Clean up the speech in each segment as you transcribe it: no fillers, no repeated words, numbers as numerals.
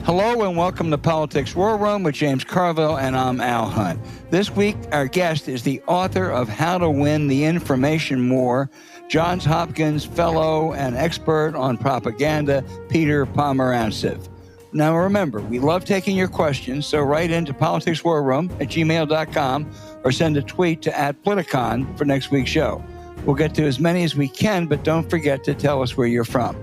Hello and welcome to Politics War Room with James Carville, and I'm Al Hunt. This week, our guest is the author of How to Win the Information War, Johns Hopkins fellow and expert on propaganda, Peter Pomerantsev. Now remember, we love taking your questions, so write into politicswarroom@gmail.com or send a tweet to @Politicon for next week's show. We'll get to as many as we can, but don't forget to tell us where you're from.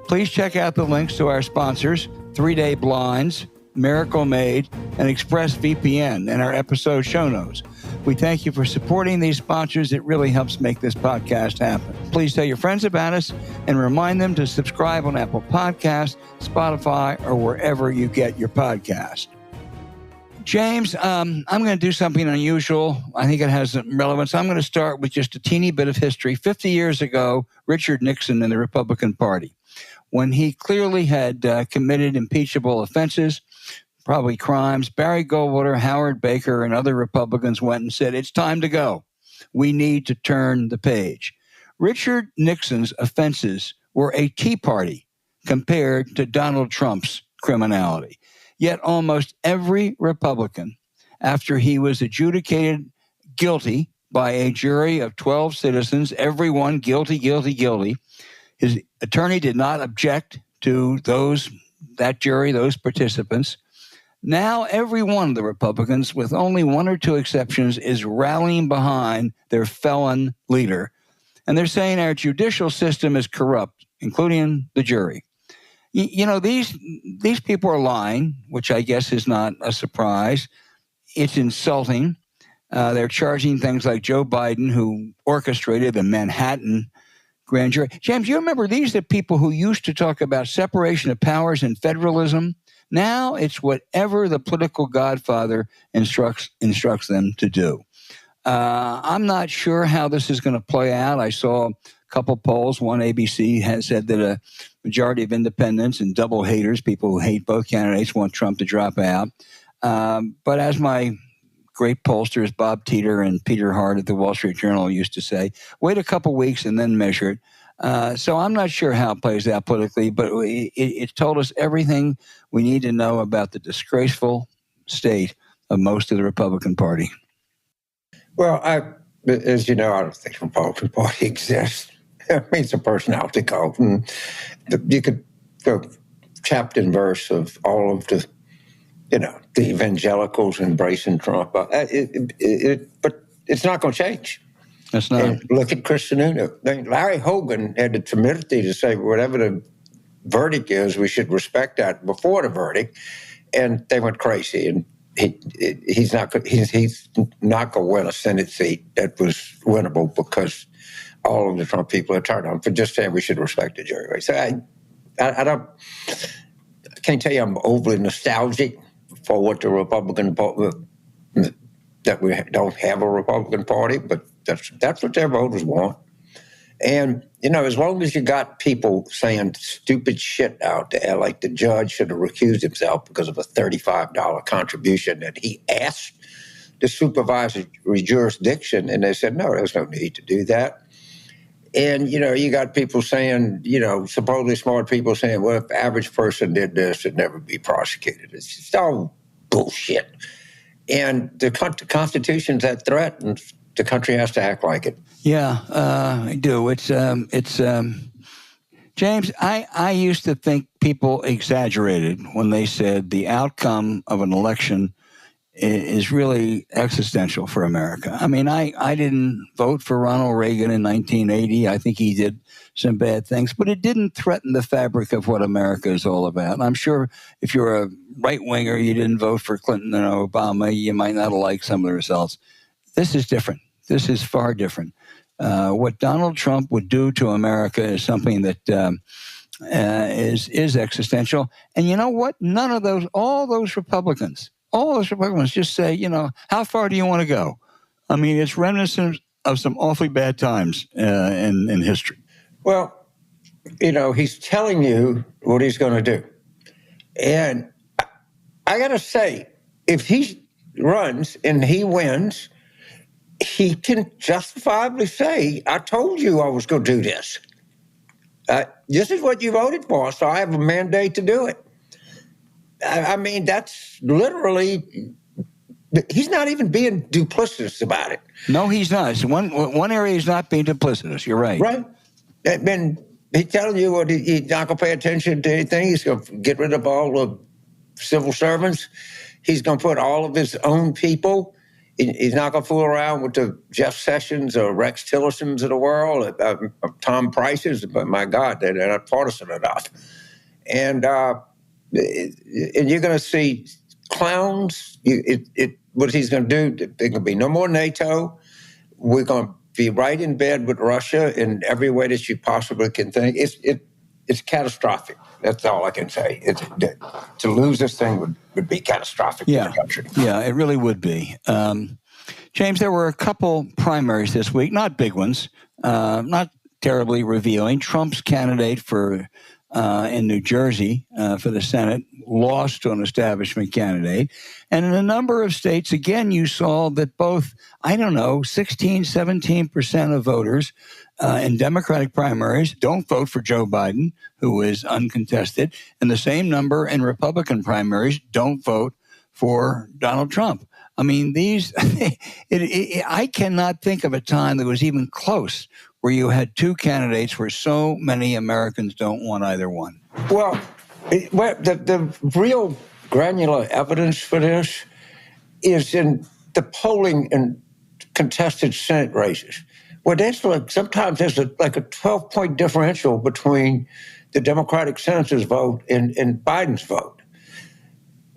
Please check out the links to our sponsors, 3-Day Blinds, Miracle Made, and ExpressVPN in our episode show notes. We thank you for supporting these sponsors. It really helps make this podcast happen. Please tell your friends about us and remind them to subscribe on Apple Podcasts, Spotify, or wherever you get your podcast. James, I'm going to do something unusual. I think it has some relevance. I'm going to start with just a teeny bit of history. 50 years ago, Richard Nixon in the Republican Party, when he clearly had committed impeachable offenses, probably crimes, Barry Goldwater, Howard Baker, and other Republicans went and said, it's time to go. We need to turn the page. Richard Nixon's offenses were a Tea Party compared to Donald Trump's criminality. Yet almost every Republican, after he was adjudicated guilty by a jury of 12 citizens, everyone guilty, his attorney did not object to that jury, those participants. Now every one of the Republicans, with only one or two exceptions, is rallying behind their felon leader. And they're saying our judicial system is corrupt, including the jury. You know, these people are lying, which I guess is not a surprise. It's insulting. They're charging things like Joe Biden, who orchestrated the Manhattan grand jury. James, you remember these are people who used to talk about separation of powers and federalism. Now it's whatever the political godfather instructs them to do. I'm not sure how this is going to play out. I saw a couple polls. One, ABC has said that a majority of independents and double haters, people who hate both candidates, want Trump to drop out. But as my great pollsters Bob Teeter and Peter Hart at the Wall Street Journal used to say, wait a couple weeks and then measure it. So I'm not sure how it plays out politically, but it told us everything we need to know about the disgraceful state of most of the Republican Party. Well, as you know, I don't think the Republican Party exists. I mean, it's a personality cult. And you could go chapter and verse of all of the evangelicals embracing Trump. But it's not going to change. It's not. And look at Chris Sununu. Larry Hogan had the temerity to say whatever the verdict is, we should respect that before the verdict. And they went crazy. And he's not going to win a Senate seat that was winnable because all of the Trump people are turned on for just saying we should respect the jury. So I can't tell you I'm overly nostalgic for what the Republican Party, that we don't have a Republican Party, but that's what their voters want. And, as long as you got people saying stupid shit out there, like the judge should have recused himself because of a $35 contribution that he asked the supervisory jurisdiction, and they said, no, there's no need to do that. And, you got people saying, supposedly smart people saying, well, if the average person did this, it'd never be prosecuted. It's just all bullshit. And the Constitution's at threat, and the country has to act like it. Yeah, I do. It's James, I used to think people exaggerated when they said the outcome of an election is really existential for America. I mean, I didn't vote for Ronald Reagan in 1980. I think he did some bad things, but it didn't threaten the fabric of what America is all about. And I'm sure if you're a right-winger, you didn't vote for Clinton and Obama, you might not have liked some of the results. This is different. This is far different. What Donald Trump would do to America is something that is existential. And you know what? All those Republicans just say, how far do you want to go? I mean, it's reminiscent of some awfully bad times in history. Well, he's telling you what he's going to do. And I got to say, if he runs and he wins, he can justifiably say, I told you I was going to do this. This is what you voted for, so I have a mandate to do it. I mean, that's literally, he's not even being duplicitous about it. No, he's not. So one area he's not being duplicitous. You're right. Right. And he's telling you what he's not going to pay attention to anything. He's going to get rid of all the civil servants. He's going to put all of his own people. He's not going to fool around with the Jeff Sessions or Rex Tillersons of the world, Tom Prices. But my God, they're not partisan enough. And you're going to see clowns. What he's going to do, there's going to be no more NATO. We're going to be right in bed with Russia in every way that you possibly can think. It's catastrophic. That's all I can say. To lose this thing would be catastrophic for the country. Yeah, it really would be. James, there were a couple primaries this week, not big ones, not terribly revealing. Trump's candidate in New Jersey for the Senate lost to an establishment candidate. And in a number of states, again, you saw that both, 16, 17% of voters in Democratic primaries don't vote for Joe Biden, who is uncontested, and the same number in Republican primaries don't vote for Donald Trump. I mean, I cannot think of a time that was even close where you had two candidates where so many Americans don't want either one. Well, the real granular evidence for this is in the polling in contested Senate races, where sometimes there's like a 12-point differential between the Democratic senators' vote and Biden's vote.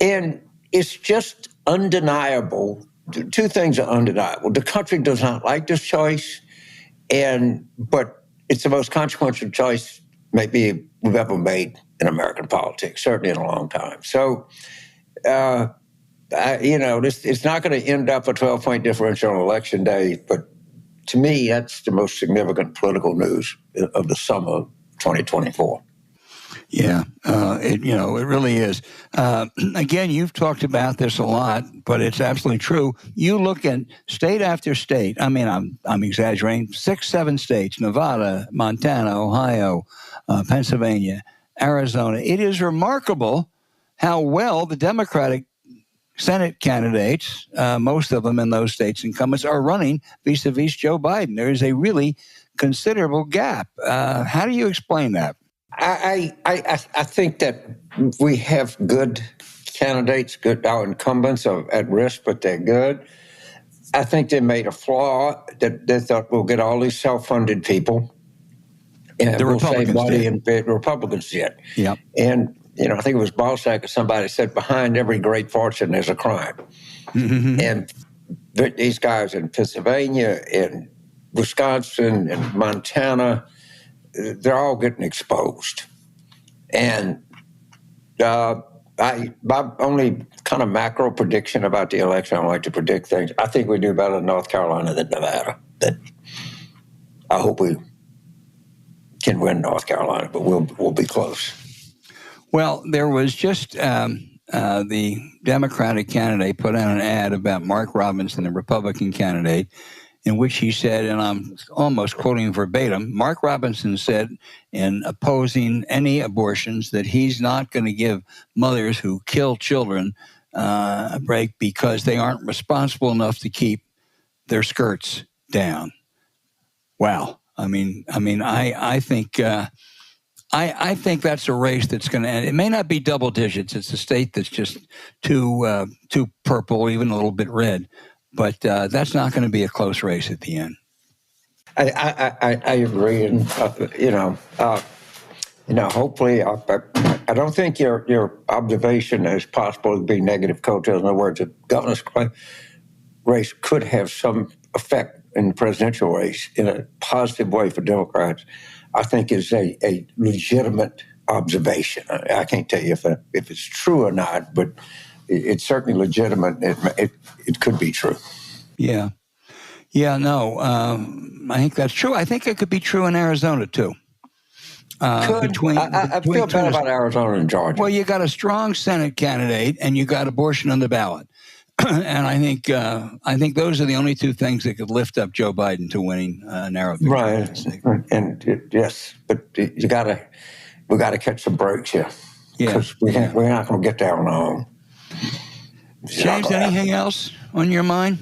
And it's just undeniable. Two things are undeniable. The country does not like this choice, but it's the most consequential choice maybe we've ever made in American politics, certainly in a long time. So, it's not going to end up a 12-point differential on Election Day, but to me, that's the most significant political news of the summer of 2024. Yeah, it really is. Again, you've talked about this a lot, but it's absolutely true. You look at state after state. I mean, I'm exaggerating. 6, 7 states: Nevada, Montana, Ohio, Pennsylvania, Arizona. It is remarkable how well the Democratic Senate candidates, most of them in those states, incumbents, are running vis-a-vis Joe Biden. There is a really considerable gap. How do you explain that? I think that we have good candidates, our incumbents are at risk, but they're good. I think they made a flaw that they thought we'll get all these self-funded people. And we'll save money, and the Republicans did. Yep. And, I think it was Balzac or somebody said, behind every great fortune, there's a crime. Mm-hmm. And these guys in Pennsylvania, in Wisconsin, and Montana, they're all getting exposed. And my only kind of macro prediction about the election, I don't like to predict things, I think we do better in North Carolina than Nevada. I hope we can win North Carolina, but we'll be close. Well, there was just the Democratic candidate put out an ad about Mark Robinson, the Republican candidate, in which he said, and I'm almost quoting verbatim, Mark Robinson said in opposing any abortions that he's not going to give mothers who kill children a break because they aren't responsible enough to keep their skirts down. Wow. I think I think that's a race that's going to end. It may not be double digits. It's a state that's just too purple, even a little bit red. But that's not going to be a close race at the end. I agree, and hopefully, I don't think your observation is possible to be negative coattails. In other words, the governor's race could have some effect in the presidential race in a positive way for Democrats. I think is a legitimate observation. I can't tell you if it's true or not, but it's certainly legitimate. It could be true. Yeah. No, I think that's true. I think it could be true in Arizona too. I feel bad about Arizona and Georgia. Well, you got a strong Senate candidate, and you got abortion on the ballot, and I think those are the only two things that could lift up Joe Biden to winning narrow victory. Right, and yes, but we got to catch some breaks here. because we're not going to get there on our own. James, anything else on your mind?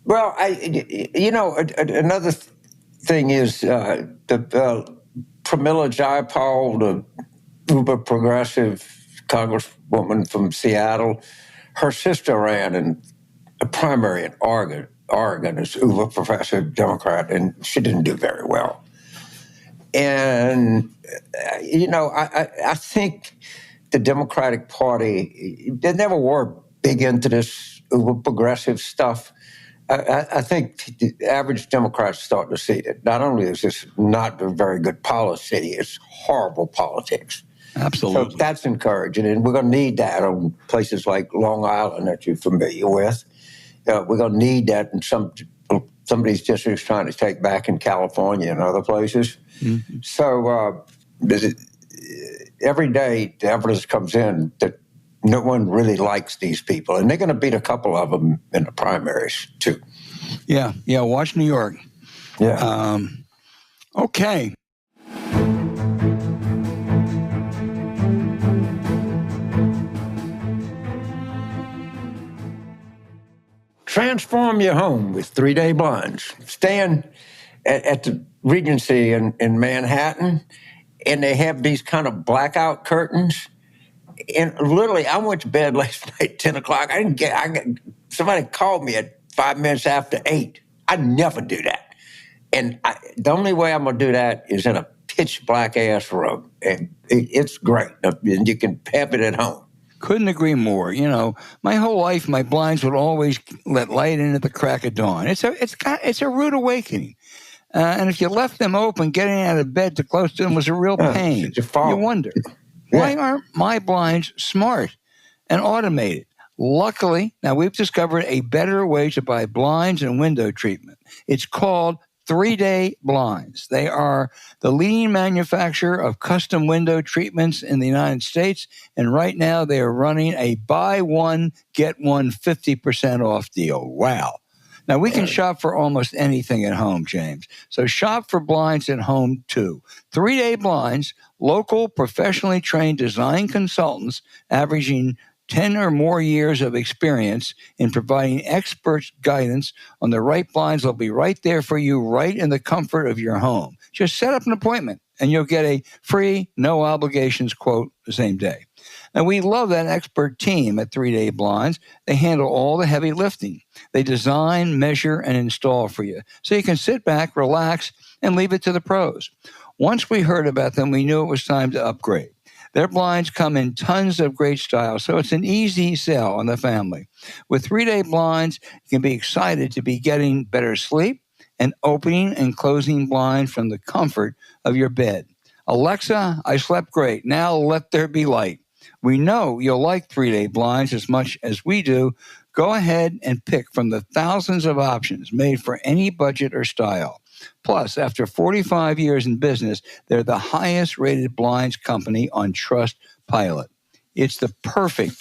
Well, another thing is the Pramila Jayapal, the uber progressive congresswoman from Seattle. Her sister ran in a primary in Oregon as uber progressive Democrat, and she didn't do very well. And, I think the Democratic Party, they never were big into this uber progressive stuff. I think the average Democrat's starting to see that not only is this not a very good policy, it's horrible politics. Absolutely. So that's encouraging, and we're going to need that on places like Long Island that you're familiar with. We're going to need that in some of these districts trying to take back in California and other places. Mm-hmm. So every day the evidence comes in that no one really likes these people, and they're going to beat a couple of them in the primaries too. Yeah. Watch New York. Yeah. Okay. Transform your home with 3-day blinds. Staying at the Regency in Manhattan, and they have these kind of blackout curtains. And literally, I went to bed last night, 10 o'clock. Somebody called me at 5 minutes after 8. I never do that. And the only way I'm going to do that is in a pitch black ass room. And it's great. And you can have it at home. Couldn't agree more. My whole life, my blinds would always let light in at the crack of dawn. It's a rude awakening. And if you left them open, getting out of bed to close to them was a real pain. You wonder, why aren't my blinds smart and automated? Luckily, now we've discovered a better way to buy blinds and window treatment. It's called 3-day blinds. They are the leading manufacturer of custom window treatments in the United States, and right now they are running a buy one, get one 50% off deal. Wow. Now, we can shop for almost anything at home, James. So shop for blinds at home, too. 3-day blinds, local, professionally trained design consultants averaging 10 or more years of experience in providing expert guidance on the right blinds. They'll be right there for you, right in the comfort of your home. Just set up an appointment, and you'll get a free, no obligations quote the same day. And we love that expert team at 3-day blinds. They handle all the heavy lifting. They design, measure, and install for you. So you can sit back, relax, and leave it to the pros. Once we heard about them, we knew it was time to upgrade. Their blinds come in tons of great styles, so it's an easy sell on the family. With 3-day blinds, you can be excited to be getting better sleep and opening and closing blinds from the comfort of your bed. Alexa, I slept great. Now let there be light. We know you'll like 3-day blinds as much as we do. Go ahead and pick from the thousands of options made for any budget or style. Plus, after 45 years in business, they're the highest rated blinds company on Trustpilot. It's the perfect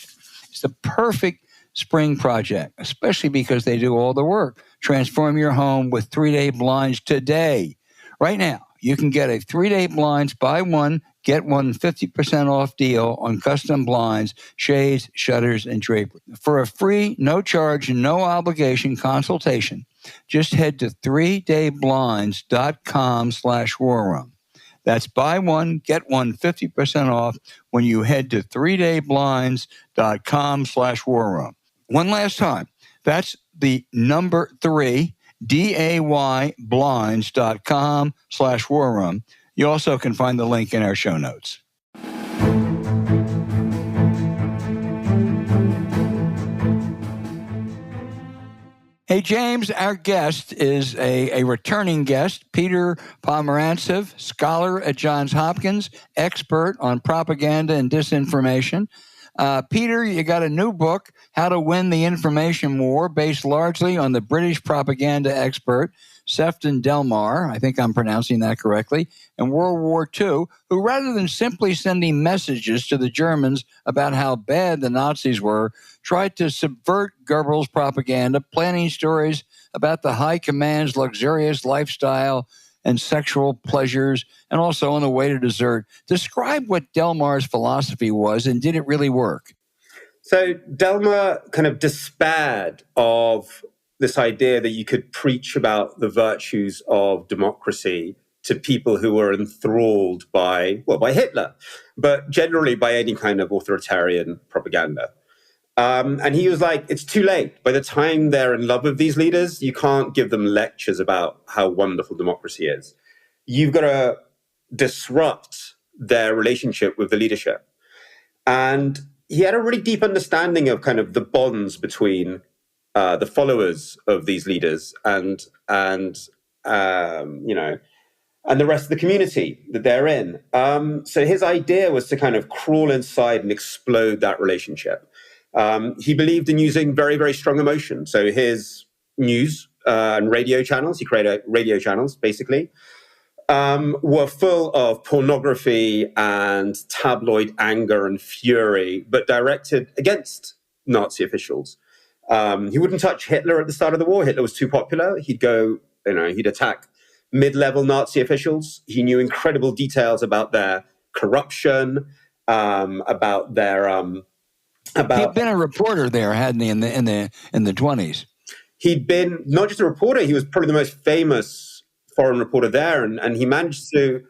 spring project, especially because they do all the work. Transform your home with 3-day blinds today. Right now, you can get a 3-day blinds, buy one, get one 50% off deal on custom blinds, shades, shutters, and drapery. For a free, no charge, no obligation consultation, just head to 3dayblinds.com/war room. That's buy one, get one 50% off when you head to 3dayblinds.com/war room. One last time. That's the number 3, dayblinds.com/war room. You also can find the link in our show notes. Hey, James, our guest is a returning guest, Peter Pomerantsev, scholar at Johns Hopkins, expert on propaganda and disinformation. Peter, you got a new book, How to Win the Information War, based largely on the British propaganda expert, Sefton Delmar, I think I'm pronouncing that correctly, in World War II, who rather than simply sending messages to the Germans about how bad the Nazis were, tried to subvert Goebbels' propaganda, planning stories about the high command's luxurious lifestyle, and sexual pleasures, and also on the way to dessert. Describe what Delmar's philosophy was, and did it really work? So Delmar kind of despaired of this idea that you could preach about the virtues of democracy to people who were enthralled by Hitler, but generally by any kind of authoritarian propaganda. And he was like, it's too late. By the time they're in love with these leaders, you can't give them lectures about how wonderful democracy is. You've got to disrupt their relationship with the leadership. And he had a really deep understanding of kind of the bonds between the followers of these leaders and the rest of the community that they're in. So his idea was to kind of crawl inside and explode that relationship. He believed in using very, very strong emotion. So his news and radio channels, he created radio channels, basically, were full of pornography and tabloid anger and fury, but directed against Nazi officials. He wouldn't touch Hitler at the start of the war. Hitler was too popular. He'd attack mid-level Nazi officials. He knew incredible details about their corruption, about their He'd been a reporter there, hadn't he, in the 20s? He'd been not just a reporter; he was probably the most famous foreign reporter there, and he managed to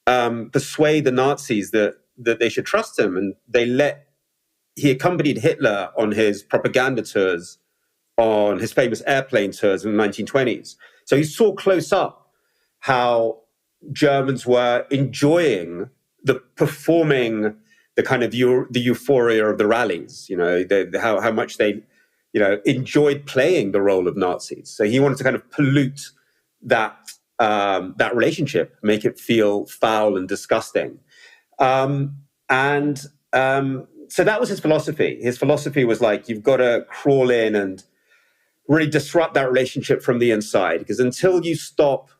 persuade the Nazis that they should trust him, and he accompanied Hitler on his propaganda tours, on his famous airplane tours in the 1920s. So he saw close up how Germans were enjoying performing the kind of the euphoria of the rallies. How much they enjoyed playing the role of Nazis. So he wanted to kind of pollute that relationship, make it feel foul and disgusting. So that was his philosophy. His philosophy was like, you've got to crawl in and really disrupt that relationship from the inside, because until you start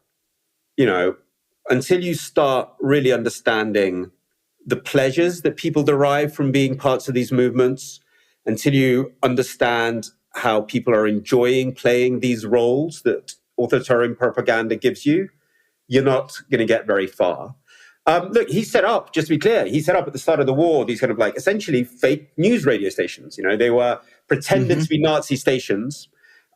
really understanding the pleasures that people derive from being parts of these movements, until you understand how people are enjoying playing these roles that authoritarian propaganda gives you, you're not going to get very far. Look, he set up, just to be clear, he set up at the start of the war these kind of like essentially fake news radio stations. They were pretended to be Nazi stations,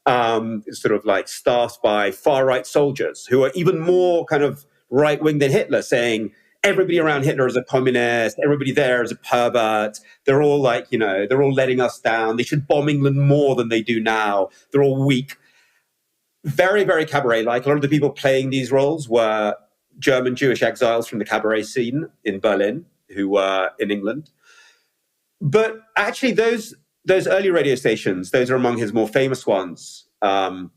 sort of like staffed by far-right soldiers who are even more kind of right-wing than Hitler, saying everybody around Hitler is a communist, everybody there is a pervert, they're all like, they're all letting us down, they should bomb England more than they do now, they're all weak. Very, very cabaret-like. A lot of the people playing these roles were German Jewish exiles from the cabaret scene in Berlin who were in England. But actually those early radio stations, those are among his more famous ones. And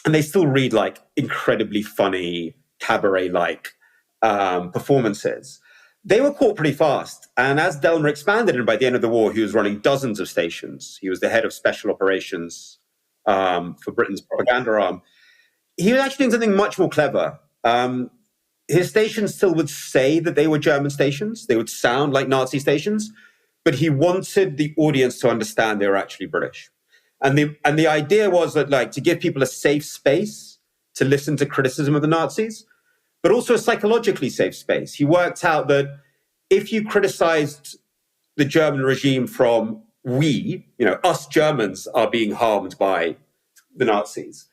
they still read like incredibly funny, cabaret-like performances. They were caught pretty fast. And as Delmar expanded, and by the end of the war, he was running dozens of stations. He was the head of special operations for Britain's propaganda arm. He was actually doing something much more clever. His stations still would say that they were German stations. They would sound like Nazi stations, but he wanted the audience to understand they were actually British. And the idea was that, like, to give people a safe space to listen to criticism of the Nazis, but also a psychologically safe space. He worked out that if you criticized the German regime from us Germans are being harmed by the Nazis,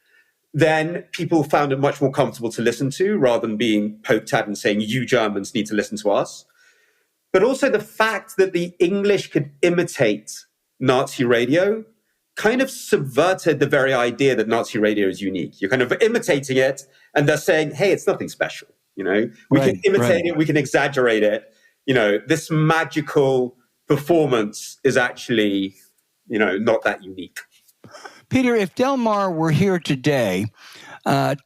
then people found it much more comfortable to listen to rather than being poked at and saying, you Germans need to listen to us. But also the fact that the English could imitate Nazi radio kind of subverted the very idea that Nazi radio is unique. You're kind of imitating it, and they're saying, hey, it's nothing special. We can imitate it, we can exaggerate it. This magical performance is actually, not that unique. Peter, if Delmar were here today,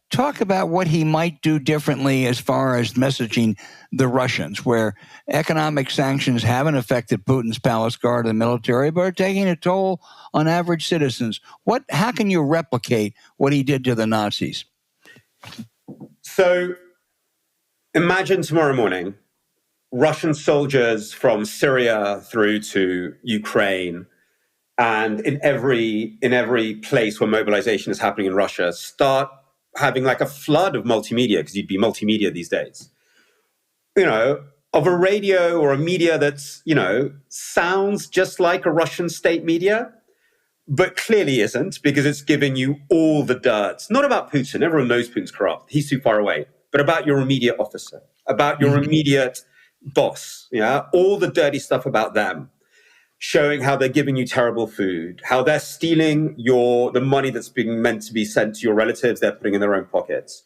talk about what he might do differently as far as messaging the Russians, where economic sanctions haven't affected Putin's palace guard and military, but are taking a toll on average citizens. How can you replicate what he did to the Nazis? So imagine tomorrow morning, Russian soldiers from Syria through to Ukraine, and in every place where mobilization is happening in Russia, start having like a flood of multimedia, because you'd be multimedia these days, of a radio or a media that's, sounds just like a Russian state media, but clearly isn't, because it's giving you all the dirt, not about Putin. Everyone knows Putin's corrupt. He's too far away. But about your immediate officer, about your immediate boss, all the dirty stuff about them, showing how they're giving you terrible food, how they're stealing the money that's being meant to be sent to your relatives, they're putting in their own pockets,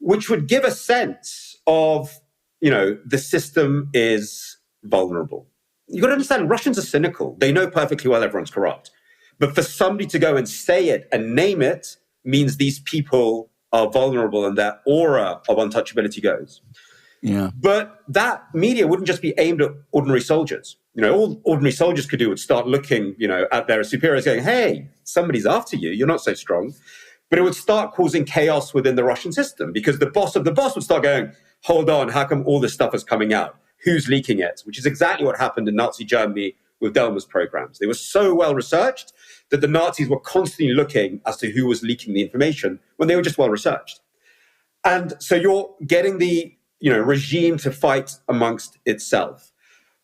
which would give a sense of, the system is vulnerable. You've got to understand, Russians are cynical. They know perfectly well everyone's corrupt. But for somebody to go and say it and name it means these people are vulnerable and their aura of untouchability goes. Yeah. But that media wouldn't just be aimed at ordinary soldiers. All ordinary soldiers could do would start looking, at their superiors going, hey, somebody's after you. You're not so strong. But it would start causing chaos within the Russian system, because the boss of the boss would start going, hold on, how come all this stuff is coming out? Who's leaking it? Which is exactly what happened in Nazi Germany with Delmer's programs. They were so well researched that the Nazis were constantly looking as to who was leaking the information when they were just well researched. And so you're getting the regime to fight amongst itself.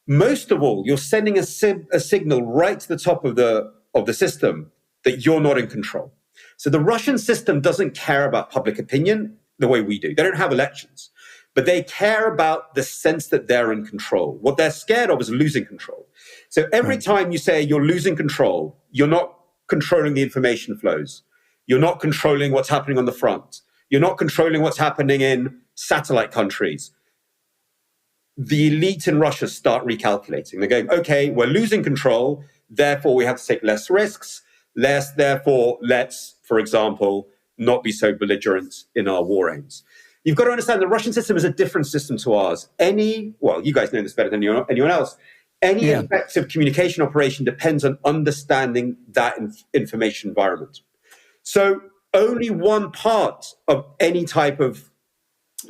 Most of all, you're sending a signal right to the top of the system that you're not in control. So the Russian system doesn't care about public opinion the way we do. They don't have elections, but they care about the sense that they're in control. What they're scared of is losing control. So every time you say you're losing control, you're not controlling the information flows. You're not controlling what's happening on the front. You're not controlling what's happening in satellite countries. The elite in Russia start recalculating. They're going, okay, we're losing control, therefore we have to take less risks, therefore let's, for example, not be so belligerent in our war aims. You've got to understand the Russian system is a different system to ours. You guys know this better than anyone else. Any effective communication operation depends on understanding that information environment. So only one part of any type of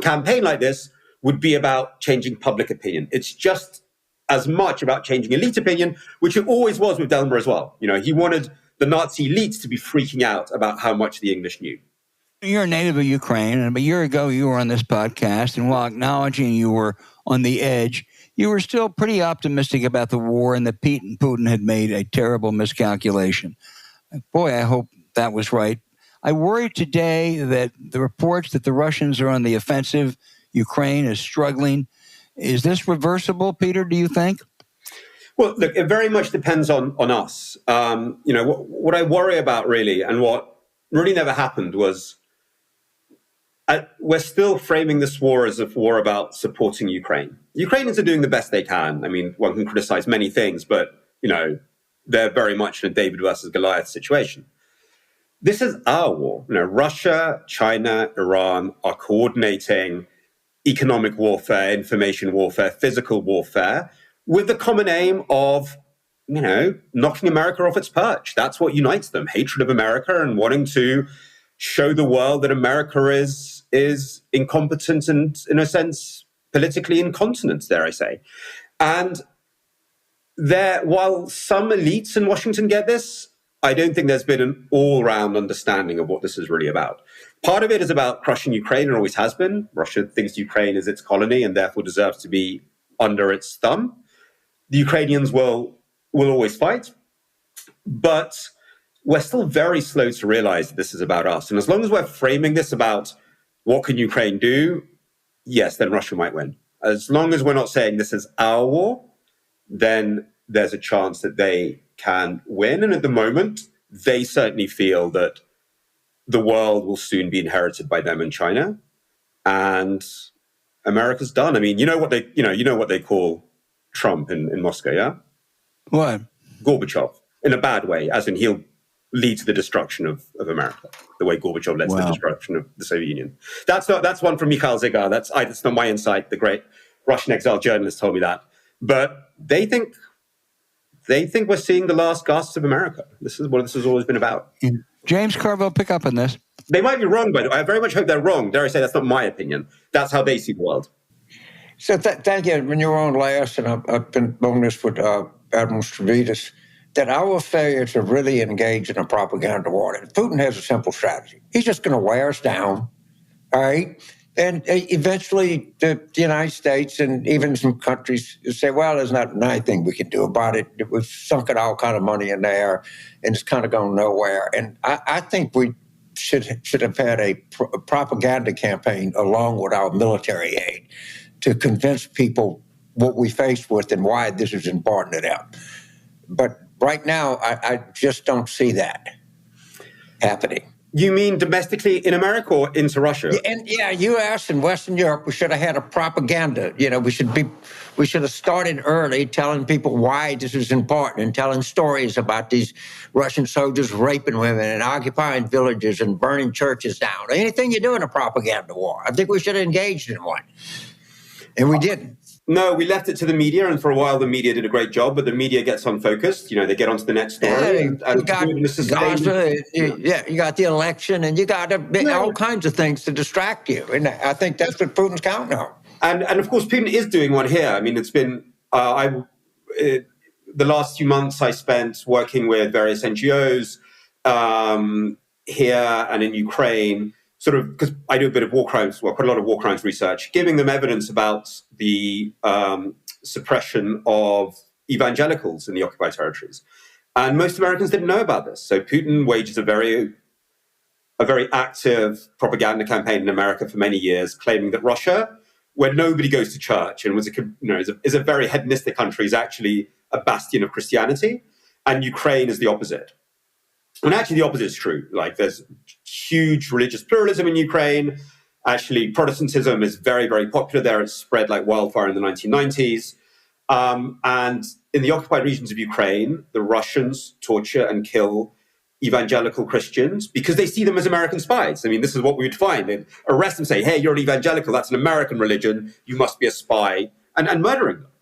campaign like this would be about changing public opinion. It's just as much about changing elite opinion, which it always was with Delmer as well. He wanted the Nazi elites to be freaking out about how much the English knew. You're a native of Ukraine, and a year ago you were on this podcast, and while acknowledging you were on the edge, you were still pretty optimistic about the war and that Putin had made a terrible miscalculation. Boy, I hope that was right. I worry today that the reports that the Russians are on the offensive, Ukraine is struggling. Is this reversible, Peter, do you think? Well, look, it very much depends on us. What I worry about really, and what really never happened was, we're still framing this war as a war about supporting Ukraine. Ukrainians are doing the best they can. I mean, one can criticize many things, but, they're very much in a David versus Goliath situation. This is our war. Russia, China, Iran are coordinating economic warfare, information warfare, physical warfare, with the common aim of, knocking America off its perch. That's what unites them, hatred of America and wanting to show the world that America is incompetent and, in a sense, politically incontinent, dare I say. And while some elites in Washington get this, I don't think there's been an all-round understanding of what this is really about. Part of it is about crushing Ukraine, and always has been. Russia thinks Ukraine is its colony and therefore deserves to be under its thumb. The Ukrainians will always fight, but we're still very slow to realize that this is about us. And as long as we're framing this about what can Ukraine do, yes, then Russia might win. As long as we're not saying this is our war, then there's a chance that they can win. And at the moment, they certainly feel that the world will soon be inherited by them in China, and America's done. I mean, you know what they call Trump in Moscow, yeah? What? Gorbachev, in a bad way, as in he'll lead to the destruction of America, the way Gorbachev led to the destruction of the Soviet Union. That's one from Mikhail Zygar. That's not my insight. The great Russian exile journalist told me that. But they think we're seeing the last gasps of America. This is what this has always been about. James Carville, pick up on this. They might be wrong, by the way. I very much hope they're wrong. Dare I say, that's not my opinion. That's how they see the world. So thank you. When you were on last, and I've been on this with Admiral Stavridis, that our failure to really engage in a propaganda war, and Putin has a simple strategy. He's just going to wear us down, all right? And eventually the United States and even some countries say, well, there's not anything we can do about it. We've sunk all kind of money in there, and it's kind of gone nowhere. And I think we should have had a propaganda campaign along with our military aid to convince people what we faced with and why this is important to them. But right now, I just don't see that happening. You mean domestically in America or into Russia? And U.S. and Western Europe, we should have had a propaganda. We should have started early telling people why this is important and telling stories about these Russian soldiers raping women and occupying villages and burning churches down. Anything you do in a propaganda war. I think we should have engaged in one. And we didn't. No, we left it to the media, and for a while the media did a great job, but the media gets unfocused. They get onto the next story. You got Gaza, you got the election, and you got all kinds of things to distract you. And I think that's what Putin's counting on. And of course, Putin is doing one here. I mean, it's been, the last few months I spent working with various NGOs here and in Ukraine, sort of, because I do a bit of war crimes, quite a lot of war crimes research, giving them evidence about the suppression of evangelicals in the occupied territories. And most Americans didn't know about this. So Putin wages a very active propaganda campaign in America for many years, claiming that Russia, where nobody goes to church and is a very hedonistic country, is actually a bastion of Christianity, and Ukraine is the opposite. And actually, the opposite is true. There's huge religious pluralism in Ukraine. Actually, Protestantism is very, very popular there. It's spread like wildfire in the 1990s. And in the occupied regions of Ukraine, the Russians torture and kill evangelical Christians because they see them as American spies. I mean, this is what we would find. They'd arrest them, say, hey, you're an evangelical. That's an American religion. You must be a spy, and murdering them.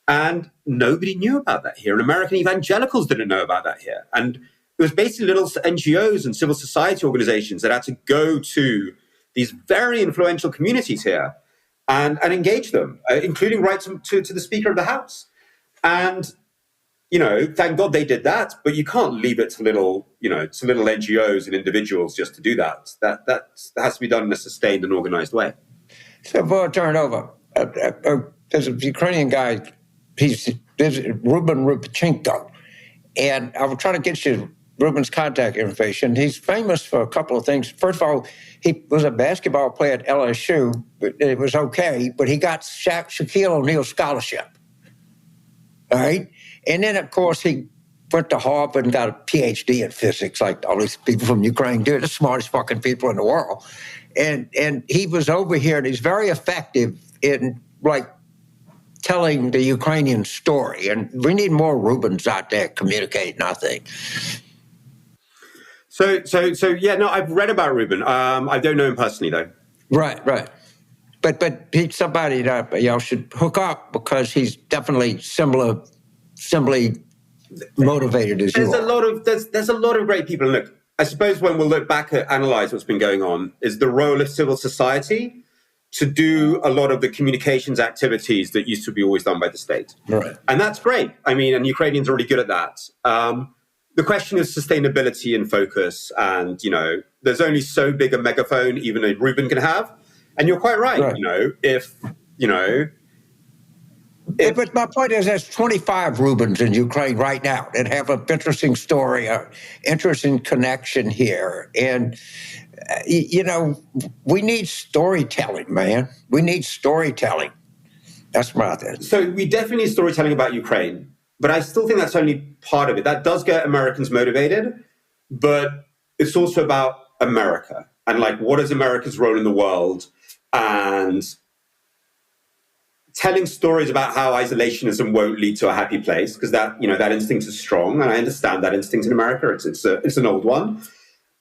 And nobody knew about that here. And American evangelicals didn't know about that here. And it was basically little NGOs and civil society organizations that had to go to these very influential communities here and engage them, including right to the Speaker of the House. And, thank God they did that, but you can't leave it to little NGOs and individuals just to do that. That has to be done in a sustained and organized way. So before I turn it over, there's a Ukrainian guy, there's Ruben Rubchenko, and I will try to get you Ruben's contact information. He's famous for a couple of things. First of all, he was a basketball player at LSU, but it was okay, but he got Shaquille O'Neal scholarship. All right? And then, of course, he went to Harvard and got a PhD in physics, like all these people from Ukraine do. They're the smartest fucking people in the world. And he was over here, and he's very effective in, telling the Ukrainian story. And we need more Rubens out there communicating, I think. So I've read about Ruben. I don't know him personally, though. Right. But he's somebody that y'all should hook up because he's definitely similarly motivated as you are. There's a lot of great people. And look, I suppose when we'll look back at analyze what's been going on is the role of civil society to do a lot of the communications activities that used to be always done by the state. Right. And that's great. I mean, and Ukrainians are really good at that. The question is sustainability and focus. And, there's only so big a megaphone even a Ruben can have. And you're quite right. But my point is there's 25 Rubens in Ukraine right now that have an interesting story, an interesting connection here. And, we need storytelling, man. We need storytelling. That's my thing. So we definitely need storytelling about Ukraine. But I still think that's only part of it. That does get Americans motivated, but it's also about America and what is America's role in the world and telling stories about how isolationism won't lead to a happy place because that instinct is strong, and I understand that instinct in America. It's an old one,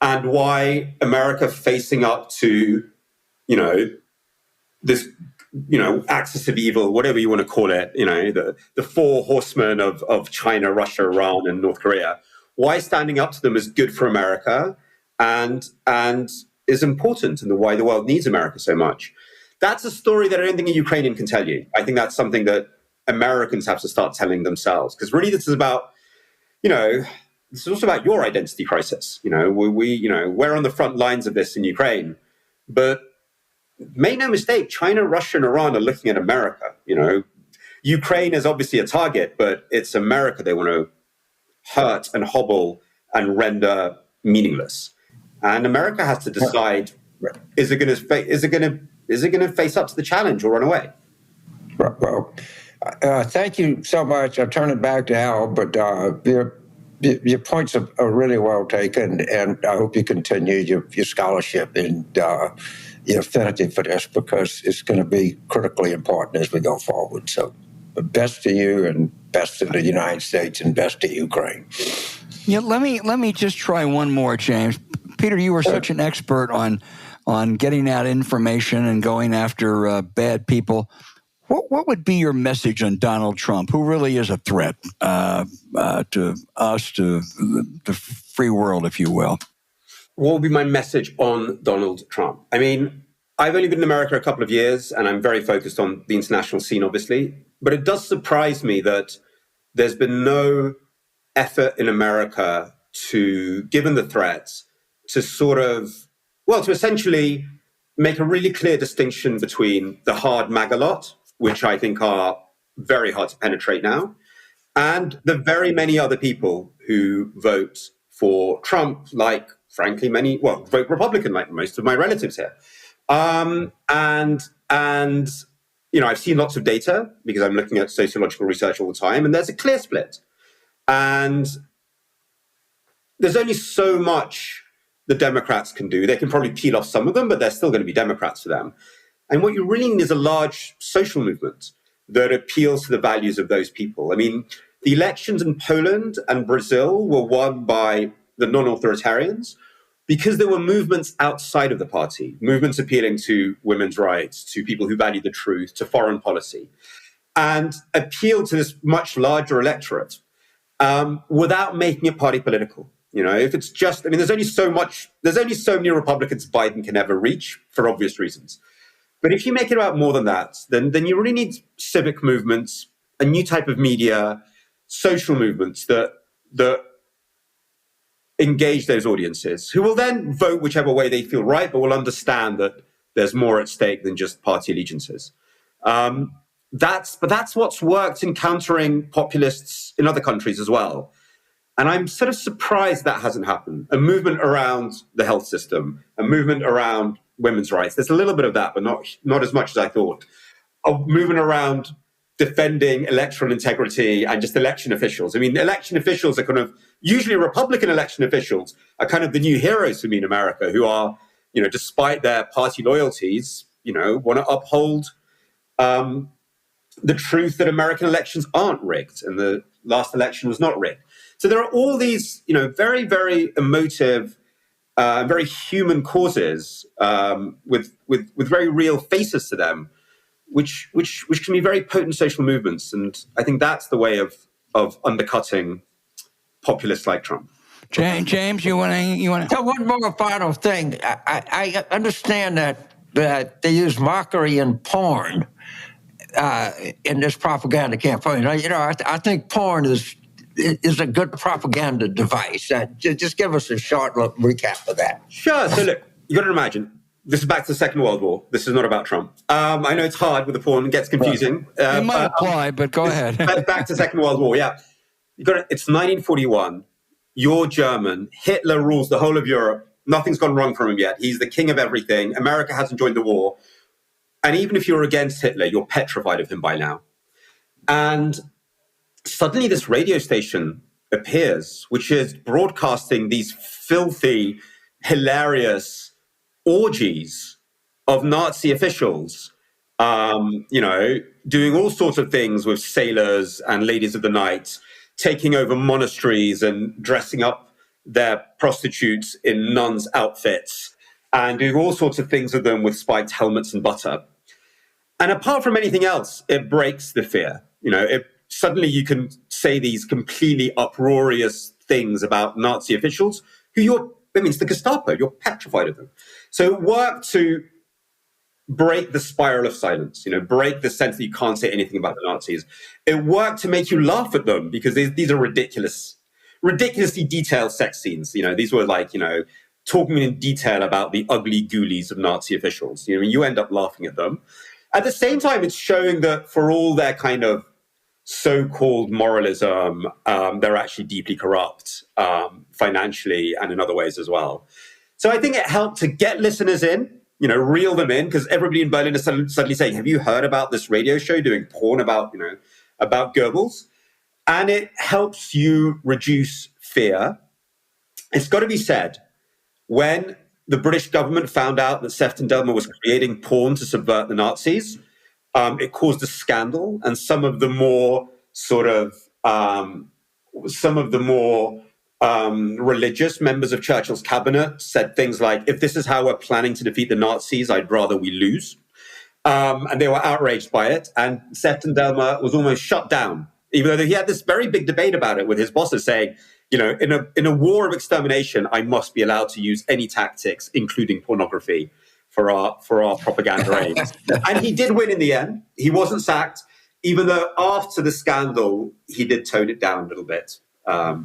and why America facing up to this. Axis of evil, whatever you want to call it, the four horsemen of China, Russia, Iran, and North Korea. Why standing up to them is good for America and is important, and why the world needs America so much. That's a story that I don't think a Ukrainian can tell you. I think that's something that Americans have to start telling themselves, because really this is about this is also about your identity crisis. We're on the front lines of this in Ukraine, but make no mistake, China, Russia, and Iran are looking at America. Ukraine is obviously a target, but it's America they want to hurt and hobble and render meaningless. And America has to decide: is it going to face up to the challenge or run away? Well, thank you so much. I'll turn it back to Al, but your points are really well taken, and I hope you continue your scholarship and your affinity for this, because it's going to be critically important as we go forward. So best to you, and best to the United States, and best to Ukraine. Yeah, let me just try one more, James. Peter, you were such an expert on getting out information and going after bad people. What would be your message on Donald Trump, who really is a threat to us, to the free world, if you will? What would be my message on Donald Trump? I mean, I've only been in America a couple of years, and I'm very focused on the international scene, obviously. But it does surprise me that there's been no effort in America to, given the threats, to to essentially make a really clear distinction between the hard MAGA lot, which I think are very hard to penetrate now, and the very many other people who vote for Trump, like, frankly, vote Republican, like most of my relatives here. I've seen lots of data because I'm looking at sociological research all the time, and there's a clear split. And there's only so much the Democrats can do. They can probably peel off some of them, but they're still going to be Democrats for them. And what you really need is a large social movement that appeals to the values of those people. I mean, the elections in Poland and Brazil were won by the non-authoritarians because there were movements outside of the party, movements appealing to women's rights, to people who value the truth, to foreign policy, and appealed to this much larger electorate without making it party political. If it's just, there's only so many Republicans Biden can ever reach for obvious reasons. But if you make it about more than that, then you really need civic movements, a new type of media, social movements that engage those audiences, who will then vote whichever way they feel right, but will understand that there's more at stake than just party allegiances. That's what's worked in countering populists in other countries as well. And I'm sort of surprised that hasn't happened. A movement around the health system, a movement around women's rights. There's a little bit of that, but not as much as I thought. A movement around defending electoral integrity and just election officials. Election officials are kind of, usually Republican election officials are kind of the new heroes for me in America, who are, despite their party loyalties, want to uphold the truth that American elections aren't rigged and the last election was not rigged. So there are all these, very, very emotive, very human causes with very real faces to them, which can be very potent social movements. And I think that's the way of undercutting populists like Trump. James, you want to? So one more final thing. I understand that they use mockery and porn in this propaganda campaign. I think porn is a good propaganda device. Just give us a short recap of that. Sure. So look, you got to imagine, this is back to the Second World War. This is not about Trump. I know it's hard with the porn, it gets confusing. It might apply, but go ahead. Back to the Second World War, yeah. It's 1941. You're German. Hitler rules the whole of Europe. Nothing's gone wrong for him yet. He's the king of everything. America hasn't joined the war. And even if you're against Hitler, you're petrified of him by now. And suddenly this radio station appears, which is broadcasting these filthy, hilarious orgies of Nazi officials, doing all sorts of things with sailors and ladies of the night, taking over monasteries and dressing up their prostitutes in nuns' outfits and doing all sorts of things with them with spiked helmets and butter. And apart from anything else, it breaks the fear. Suddenly you can say these completely uproarious things about Nazi officials who it's the Gestapo, you're petrified of them. So it worked to break the spiral of silence, break the sense that you can't say anything about the Nazis. It worked to make you laugh at them because these are ridiculous. ridiculously detailed sex scenes. These were like, talking in detail about the ugly ghoulies of Nazi officials. You end up laughing at them. At the same time, it's showing that for all their kind of so-called moralism, they're actually deeply corrupt financially and in other ways as well. So I think it helped to get listeners in, reel them in, because everybody in Berlin is suddenly saying, have you heard about this radio show doing porn about Goebbels? And it helps you reduce fear. It's got to be said, when the British government found out that Sefton-Delmer was creating porn to subvert the Nazis, it caused a scandal, and some of the more religious members of Churchill's cabinet said things like, if this is how we're planning to defeat the Nazis, I'd rather we lose. And they were outraged by it. And Sefton-Delmer was almost shut down, even though he had this very big debate about it with his bosses saying, in a war of extermination, I must be allowed to use any tactics, including pornography, for our propaganda aims. And he did win in the end. He wasn't sacked, even though after the scandal, he did tone it down a little bit. All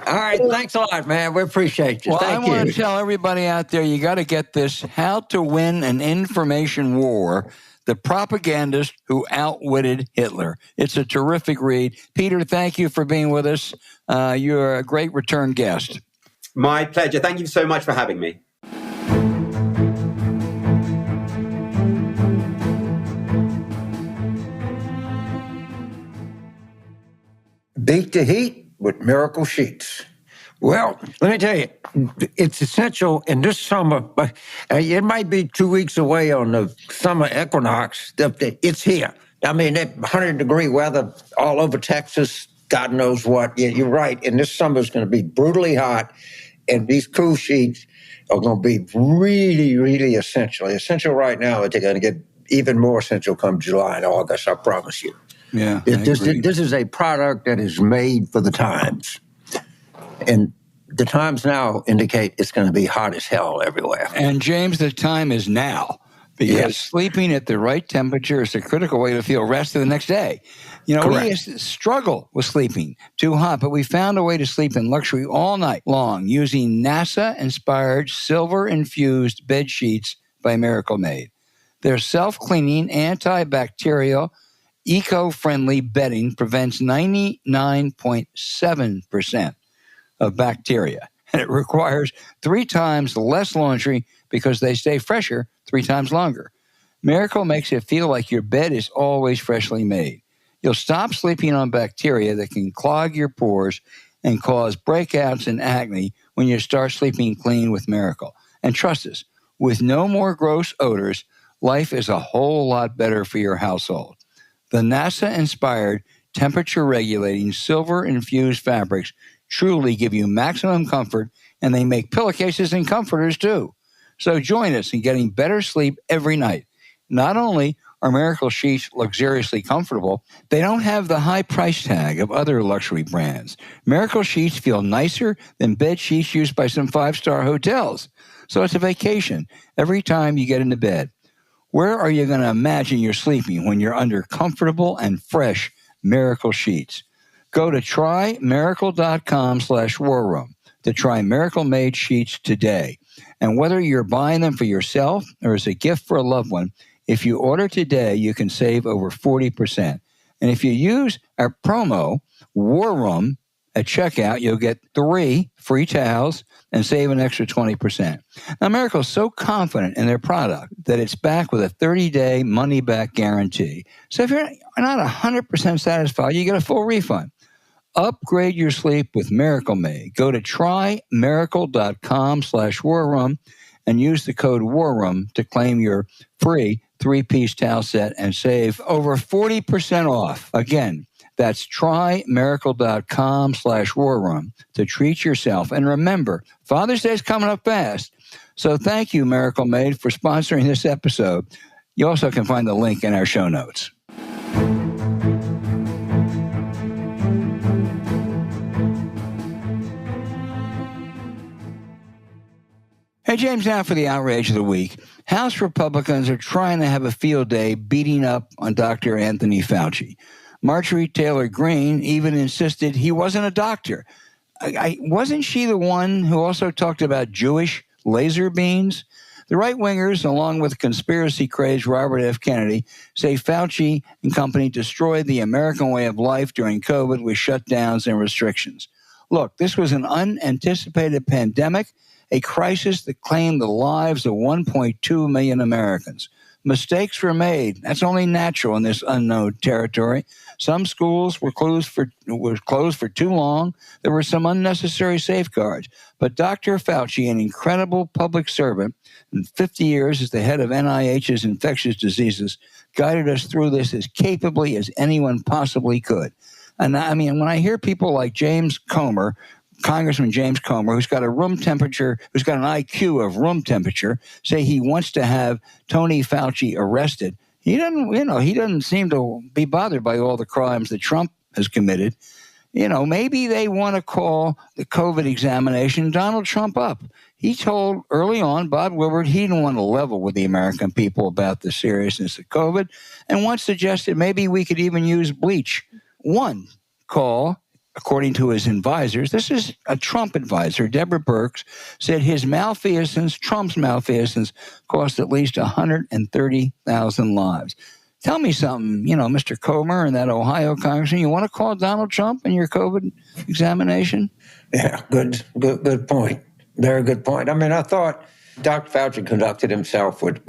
right. Thanks a lot, man. We appreciate you. Well, Thank you. I want to tell everybody out there, you got to get this, How to Win an Information War, The Propagandist Who Outwitted Hitler. It's a terrific read. Peter, thank you for being with us. You're a great return guest. My pleasure. Thank you so much for having me. Beat the heat with miracle sheets. Well, let me tell you, it's essential in this summer. It might be 2 weeks away on the summer equinox. It's here. I mean, that 100-degree weather all over Texas, God knows what. You're right. And this summer is going to be brutally hot. And these cool sheets are going to be really, really essential. Essential right now, but they're going to get even more essential come July and August, I promise you. Yeah, this is a product that is made for the times. And the times now indicate it's going to be hot as hell everywhere. And James, the time is now, because sleeping at the right temperature is a critical way to feel rested the next day. We struggle with sleeping too hot, but we found a way to sleep in luxury all night long using NASA-inspired silver-infused bed sheets by Miracle Made. Their self-cleaning, antibacterial, eco-friendly bedding prevents 99.7% of bacteria, and it requires 3 times less laundry because they stay fresher 3 times longer. Miracle makes it feel like your bed is always freshly made. You'll stop sleeping on bacteria that can clog your pores and cause breakouts and acne when you start sleeping clean with Miracle. And trust us, with no more gross odors, life is a whole lot better for your household. The NASA-inspired, temperature-regulating, silver-infused fabrics truly give you maximum comfort, and they make pillowcases and comforters too. So join us in getting better sleep every night. Not only are Miracle sheets luxuriously comfortable, they don't have the high price tag of other luxury brands. Miracle sheets feel nicer than bed sheets used by some 5-star hotels. So it's a vacation every time you get into bed. Where are you going to imagine you're sleeping when you're under comfortable and fresh Miracle sheets? Go to trymiracle.com/warroom to try Miracle Made sheets today. And whether you're buying them for yourself or as a gift for a loved one, if you order today, you can save over 40%. And if you use our promo, War Room, at checkout, you'll get 3 free towels and save an extra 20%. Now, Miracle is so confident in their product that it's backed with a 30-day money-back guarantee. So if you're not 100% satisfied, you get a full refund. Upgrade your sleep with Miracle Made. Go to trymiracle.com/warroom and use the code WARROOM to claim your free 3-piece towel set and save over 40% off. Again, that's trymiracle.com/warroom to treat yourself. And remember, Father's Day is coming up fast. So thank you, Miracle Made, for sponsoring this episode. You also can find the link in our show notes. Hey, James, now for the outrage of the week. House Republicans are trying to have a field day beating up on Dr. Anthony Fauci. Marjorie Taylor Greene even insisted he wasn't a doctor. Wasn't she the one who also talked about Jewish laser beams? The right-wingers, along with conspiracy-crazed Robert F. Kennedy, say Fauci and company destroyed the American way of life during COVID with shutdowns and restrictions. Look, this was an unanticipated pandemic, a crisis that claimed the lives of 1.2 million Americans. Mistakes were made. That's only natural in this unknown territory. Some schools were closed for too long. There were some unnecessary safeguards. But Dr. Fauci, an incredible public servant, in 50 years as the head of NIH's infectious diseases, guided us through this as capably as anyone possibly could. And I mean, when I hear people like James Comer, Congressman James Comer, who's got an IQ of room temperature, say he wants to have Tony Fauci arrested, he doesn't seem to be bothered by all the crimes that Trump has committed. Maybe they want to call the COVID examination Donald Trump up. He told early on, Bob Woodward, he didn't want to level with the American people about the seriousness of COVID, and once suggested maybe we could even use bleach. One call, according to his advisors, this is a Trump advisor, Deborah Birx, said Trump's malfeasance, cost at least 130,000 lives. Tell me something, Mr. Comer and that Ohio congressman, you want to call Donald Trump in your COVID examination? Yeah, good point. Very good point. I mean, I thought Dr. Fauci conducted himself with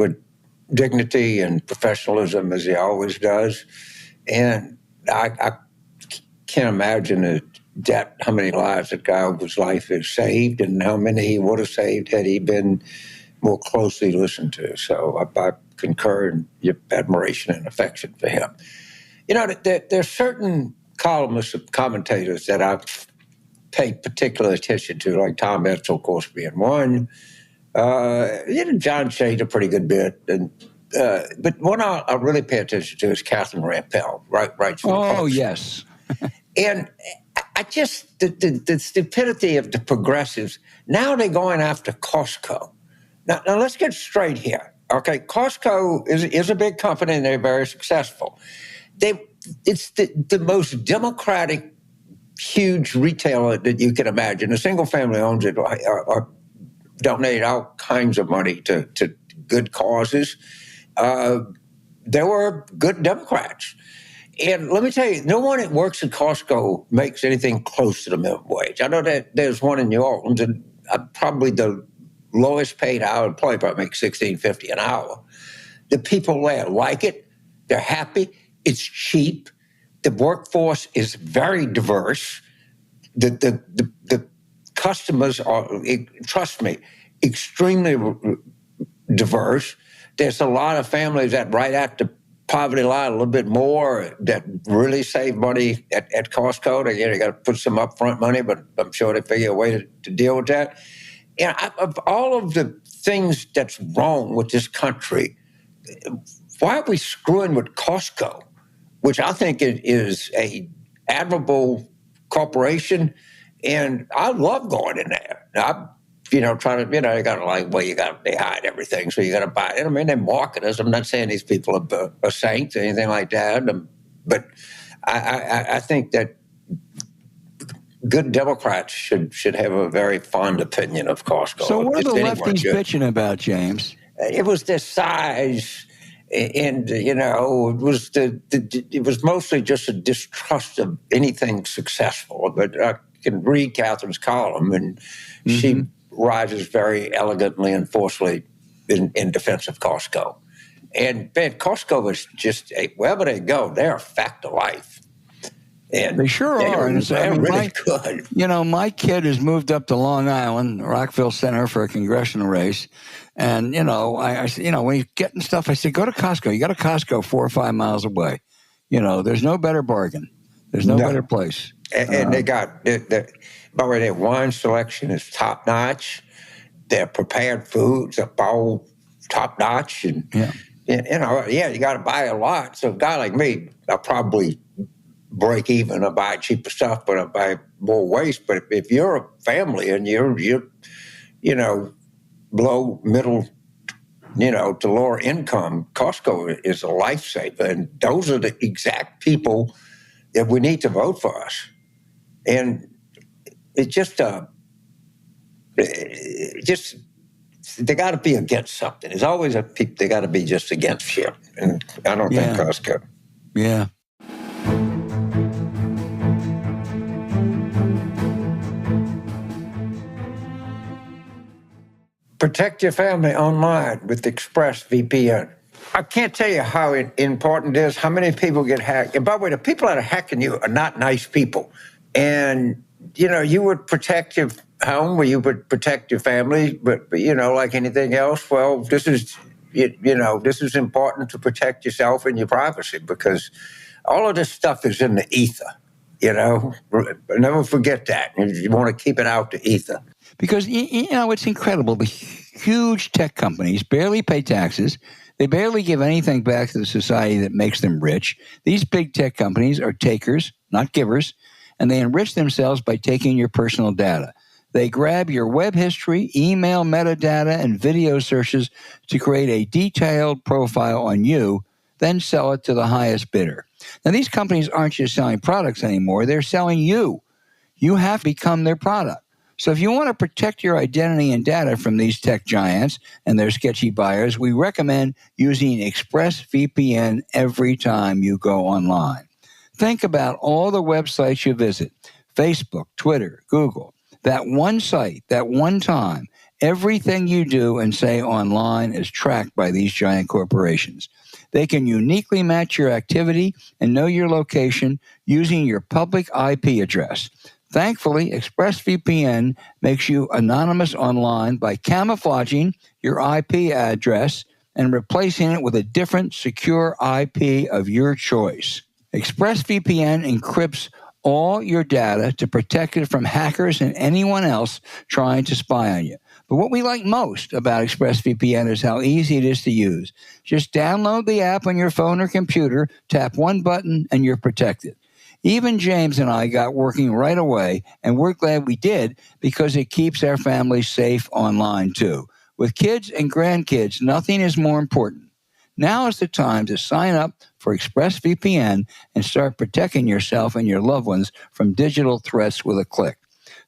dignity and professionalism, as he always does. And I can't imagine how many lives that guy whose life is saved and how many he would have saved had he been more closely listened to. So I concur in your admiration and affection for him. There's certain columnists and commentators that I pay particular attention to, like Tom Etzel, of course, being one. John Shade a pretty good bit. But one I really pay attention to is Catherine Rampell, right? Oh, yes. And I just, the stupidity of the progressives, now they're going after Costco. Now let's get straight here. Okay, Costco is a big company and they're very successful. It's the most democratic, huge retailer that you can imagine. A single family owns it or donate all kinds of money to good causes. They were good Democrats. And let me tell you, no one that works at Costco makes anything close to the minimum wage. I know that there's one in New Orleans, and probably the lowest paid hour employee probably makes $16.50 an hour. The people there like it. They're happy. It's cheap. The workforce is very diverse. The customers are, trust me, extremely diverse. There's a lot of families that right at the poverty line, a little bit more, that really save money at Costco. They got to put some upfront money, but I'm sure they figure a way to deal with that. And of all of the things that's wrong with this country, why are we screwing with Costco, which I think is a admirable corporation, and I love going in there. Trying to, they got they hide everything, so you got to buy it. I mean, they market us. I'm not saying these people are saints or anything like that, but I think that good Democrats should have a very fond opinion of Costco. So what are the lefties bitching about, James? It was their size, and it was mostly just a distrust of anything successful. But I can read Catherine's column, and she rises very elegantly and forcefully in defense of Costco. And man, Costco is just wherever they go, they're a fact of life. And they sure are. And they're really good. My kid has moved up to Long Island, Rockville Center, for a congressional race. And, I when he's getting stuff, I said, go to Costco. You got a Costco 4 or 5 miles away. There's no better bargain. There's no better place. And they got, by the way, their wine selection is top notch. Their prepared foods are all top notch. And, you got to buy a lot. So a guy like me, I'll probably break even. I buy cheaper stuff, but I buy more waste. But if you're a family and you're below middle, to lower income, Costco is a lifesaver. And those are the exact people that we need to vote for us. And it's just they got to be against something. There's always they got to be just against shit. And I don't think us good. Yeah. Protect your family online with ExpressVPN. I can't tell you how important it is, how many people get hacked. And by the way, the people that are hacking you are not nice people. And, you would protect your home, or you would protect your family, but like anything else, well, this is important to protect yourself and your privacy, because all of this stuff is in the ether, Never forget that. You want to keep it out the ether. Because, it's incredible. The huge tech companies barely pay taxes. They barely give anything back to the society that makes them rich. These big tech companies are takers, not givers, and they enrich themselves by taking your personal data. They grab your web history, email metadata, and video searches to create a detailed profile on you, then sell it to the highest bidder. Now, these companies aren't just selling products anymore. They're selling you. You have to become their product. So if you want to protect your identity and data from these tech giants and their sketchy buyers, we recommend using ExpressVPN every time you go online. Think about all the websites you visit, Facebook, Twitter, Google. That one site, that one time, everything you do and say online is tracked by these giant corporations. They can uniquely match your activity and know your location using your public IP address. Thankfully, ExpressVPN makes you anonymous online by camouflaging your IP address and replacing it with a different secure IP of your choice. ExpressVPN encrypts all your data to protect it from hackers and anyone else trying to spy on you. But what we like most about ExpressVPN is how easy it is to use. Just download the app on your phone or computer, tap one button, and you're protected. Even James and I got working right away, and we're glad we did because it keeps our family safe online too. With kids and grandkids, nothing is more important. Now is the time to sign up for ExpressVPN and start protecting yourself and your loved ones from digital threats with a click.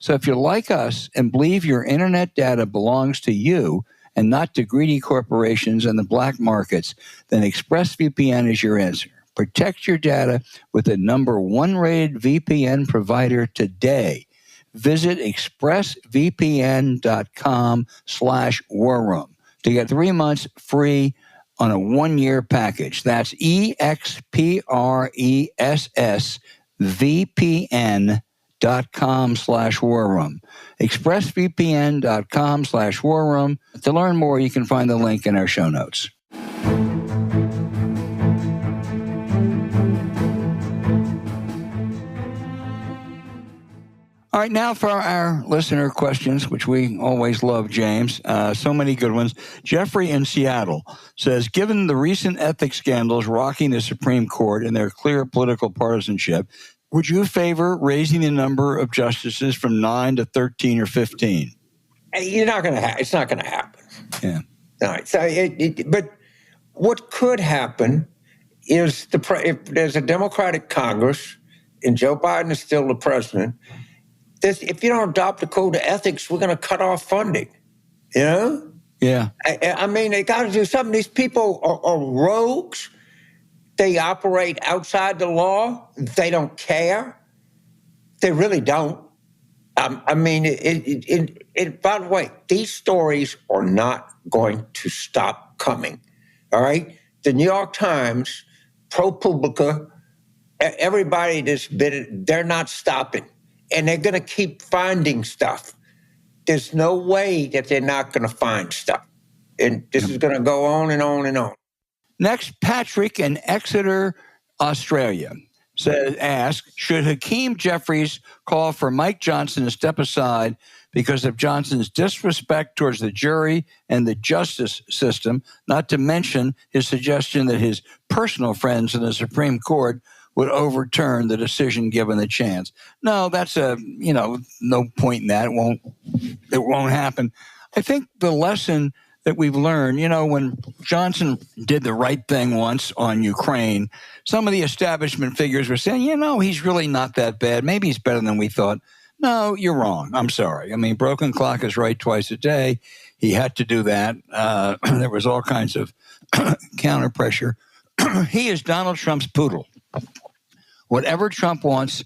So if you're like us and believe your internet data belongs to you and not to greedy corporations and the black markets, then ExpressVPN is your answer. Protect your data with the #1 rated VPN provider today. Visit expressvpn.com/warroom to get 3 months free on a 1-year package. That's expressvpn.com/warroom. expressvpn.com/warroom. To learn more, you can find the link in our show notes. All right, now for our listener questions, which we always love, James. So many good ones. Jeffrey in Seattle says, given the recent ethics scandals rocking the Supreme Court and their clear political partisanship, would you favor raising the number of justices from 9 to 13 or 15? You're not going to. It's not going to happen. Yeah. All right. So, but what could happen is if there's a Democratic Congress and Joe Biden is still the president. If you don't adopt a code of ethics, we're going to cut off funding. Yeah. I mean, they got to do something. These people are rogues. They operate outside the law. They don't care. They really don't. I mean, by the way, these stories are not going to stop coming. All right. The New York Times, ProPublica, everybody that's been, they're not stopping. And they're going to keep finding stuff. There's no way that they're not going to find stuff. And this is going to go on and on and on. Next, Patrick in Exeter, Australia, asks, should Hakeem Jeffries call for Mike Johnson to step aside because of Johnson's disrespect towards the jury and the justice system, not to mention his suggestion that his personal friends in the Supreme Court would overturn the decision given the chance? No, that's no point in that. It won't happen. I think the lesson that we've learned. You know, when Johnson did the right thing once on Ukraine, some of the establishment figures were saying, you know, he's really not that bad. Maybe he's better than we thought. No, you're wrong. I'm sorry. I mean, broken clock is right twice a day. He had to do that. There was all kinds of counter pressure. He is Donald Trump's poodle. Whatever Trump wants,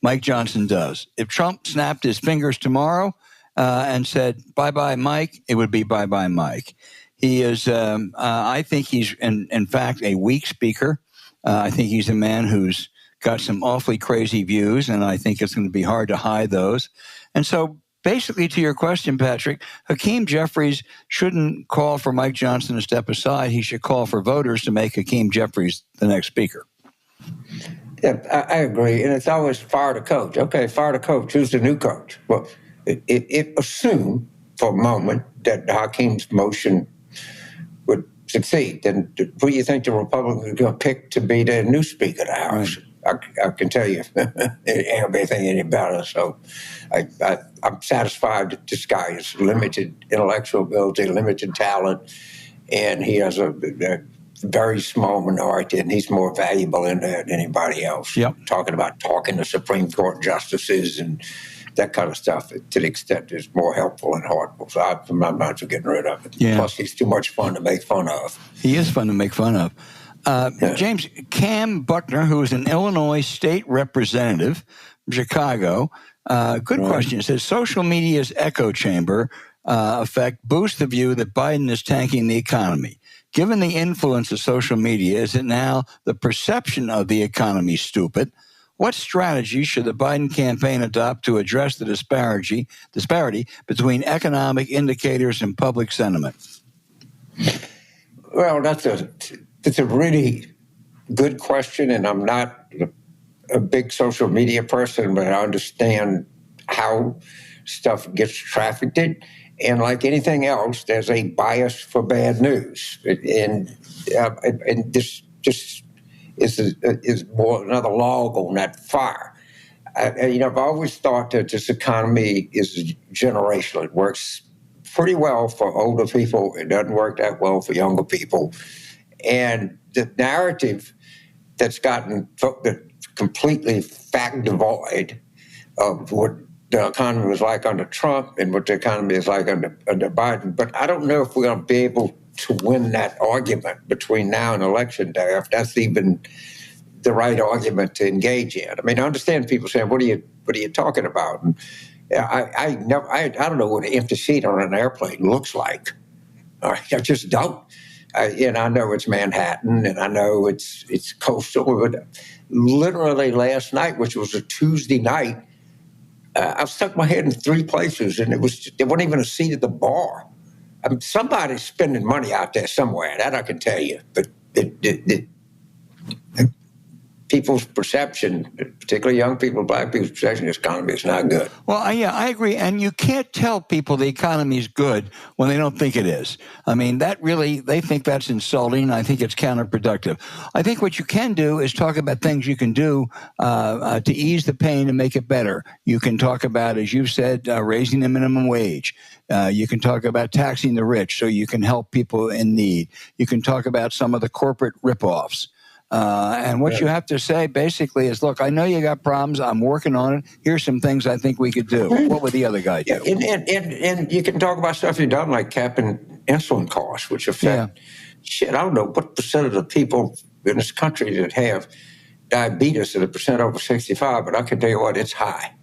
Mike Johnson does. If Trump snapped his fingers tomorrow and said, bye-bye, Mike, it would be bye-bye, Mike. He is, I think he's, in fact, a weak speaker. I think he's a man who's got some awfully crazy views, and I think it's going to be hard to hide those. And so basically, to your question, Patrick, Hakeem Jeffries shouldn't call for Mike Johnson to step aside. He should call for voters to make Hakeem Jeffries the next speaker. Yeah, I agree. And it's always fire the coach. Okay, fire the coach. Who's the new coach? Well, it assumed for a moment that Hakeem's motion would succeed. Then who do you think the Republicans are going to pick to be the new Speaker of the House? Right. I can tell you, anything any better. So I'm satisfied that this guy has limited intellectual ability, limited talent, and he has a very small minority, and he's more valuable in there than anybody else. Yep. Talking to Supreme Court justices and that kind of stuff, to the extent it's more helpful and heartful. So I'm not getting rid of it. Yeah. Plus, he's too much fun to make fun of. He is fun to make fun of. James, Cam Buckner, who is an Illinois state representative from Chicago, good question. It says, social media's echo chamber effect boosts the view that Biden is tanking the economy. Given the influence of social media, is it now the perception of the economy stupid? What strategy should the Biden campaign adopt to address the disparity between economic indicators and public sentiment? Well, it's a really good question, and I'm not a big social media person, but I understand how stuff gets trafficked. And like anything else, there's a bias for bad news, and this just is more another log on that fire. I've always thought that this economy is generational. It works pretty well for older people. It doesn't work that well for younger people. And the narrative that's gotten completely fact devoid of what the economy was like under Trump and what the economy is like under Biden. But I don't know if we're going to be able to win that argument between now and Election Day, if that's even the right argument to engage in. I mean, I understand people saying, what are you talking about? And I don't know what an empty seat on an airplane looks like. I just don't. And I know it's Manhattan, and I know it's coastal. But literally last night, which was a Tuesday night, I've stuck my head in 3 places, and there wasn't even a seat at the bar. I mean, somebody's spending money out there somewhere. That I can tell you. But people's perception, particularly young people, black people's perception of this economy is not good. Well, I agree. And you can't tell people the economy is good when they don't think it is. I mean, they think that's insulting. I think it's counterproductive. I think what you can do is talk about things you can do to ease the pain and make it better. You can talk about, as you've said, raising the minimum wage. You can talk about taxing the rich so you can help people in need. You can talk about some of the corporate ripoffs. And what you have to say basically is, look, I know you got problems. I'm working on it. Here's some things I think we could do. What would the other guy do? And you can talk about stuff you've done, like capping insulin costs, which affect, I don't know what percent of the people in this country that have diabetes are the percent over 65, but I can tell you what, it's high.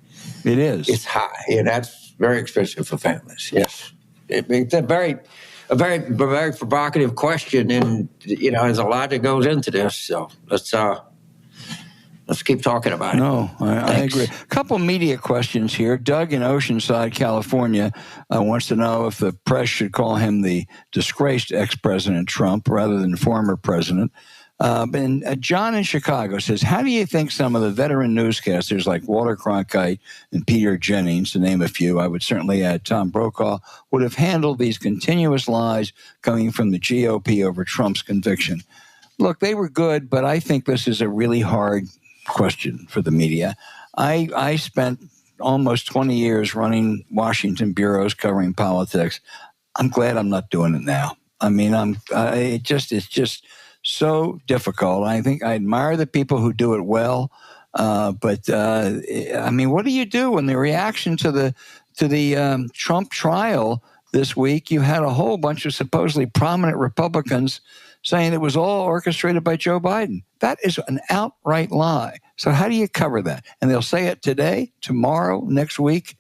It is. It's high, and that's very expensive for families. Yes. It's a very provocative question, and there's a lot that goes into this. So let's keep talking about it. No, I agree. A couple media questions here. Doug in Oceanside, California, wants to know if the press should call him the disgraced ex-President Trump rather than former president. And John in Chicago says, how do you think some of the veteran newscasters like Walter Cronkite and Peter Jennings, to name a few, I would certainly add Tom Brokaw, would have handled these continuous lies coming from the GOP over Trump's conviction? Look, they were good, but I think this is a really hard question for the media. I spent almost 20 years running Washington bureaus covering politics. I'm glad I'm not doing it now. I mean, it's just so difficult. I think I admire the people who do it well, but I mean, what do you do when the reaction to the Trump trial this week? You had a whole bunch of supposedly prominent Republicans saying it was all orchestrated by Joe Biden. That is an outright lie. So how do you cover that? And they'll say it today, tomorrow, next week.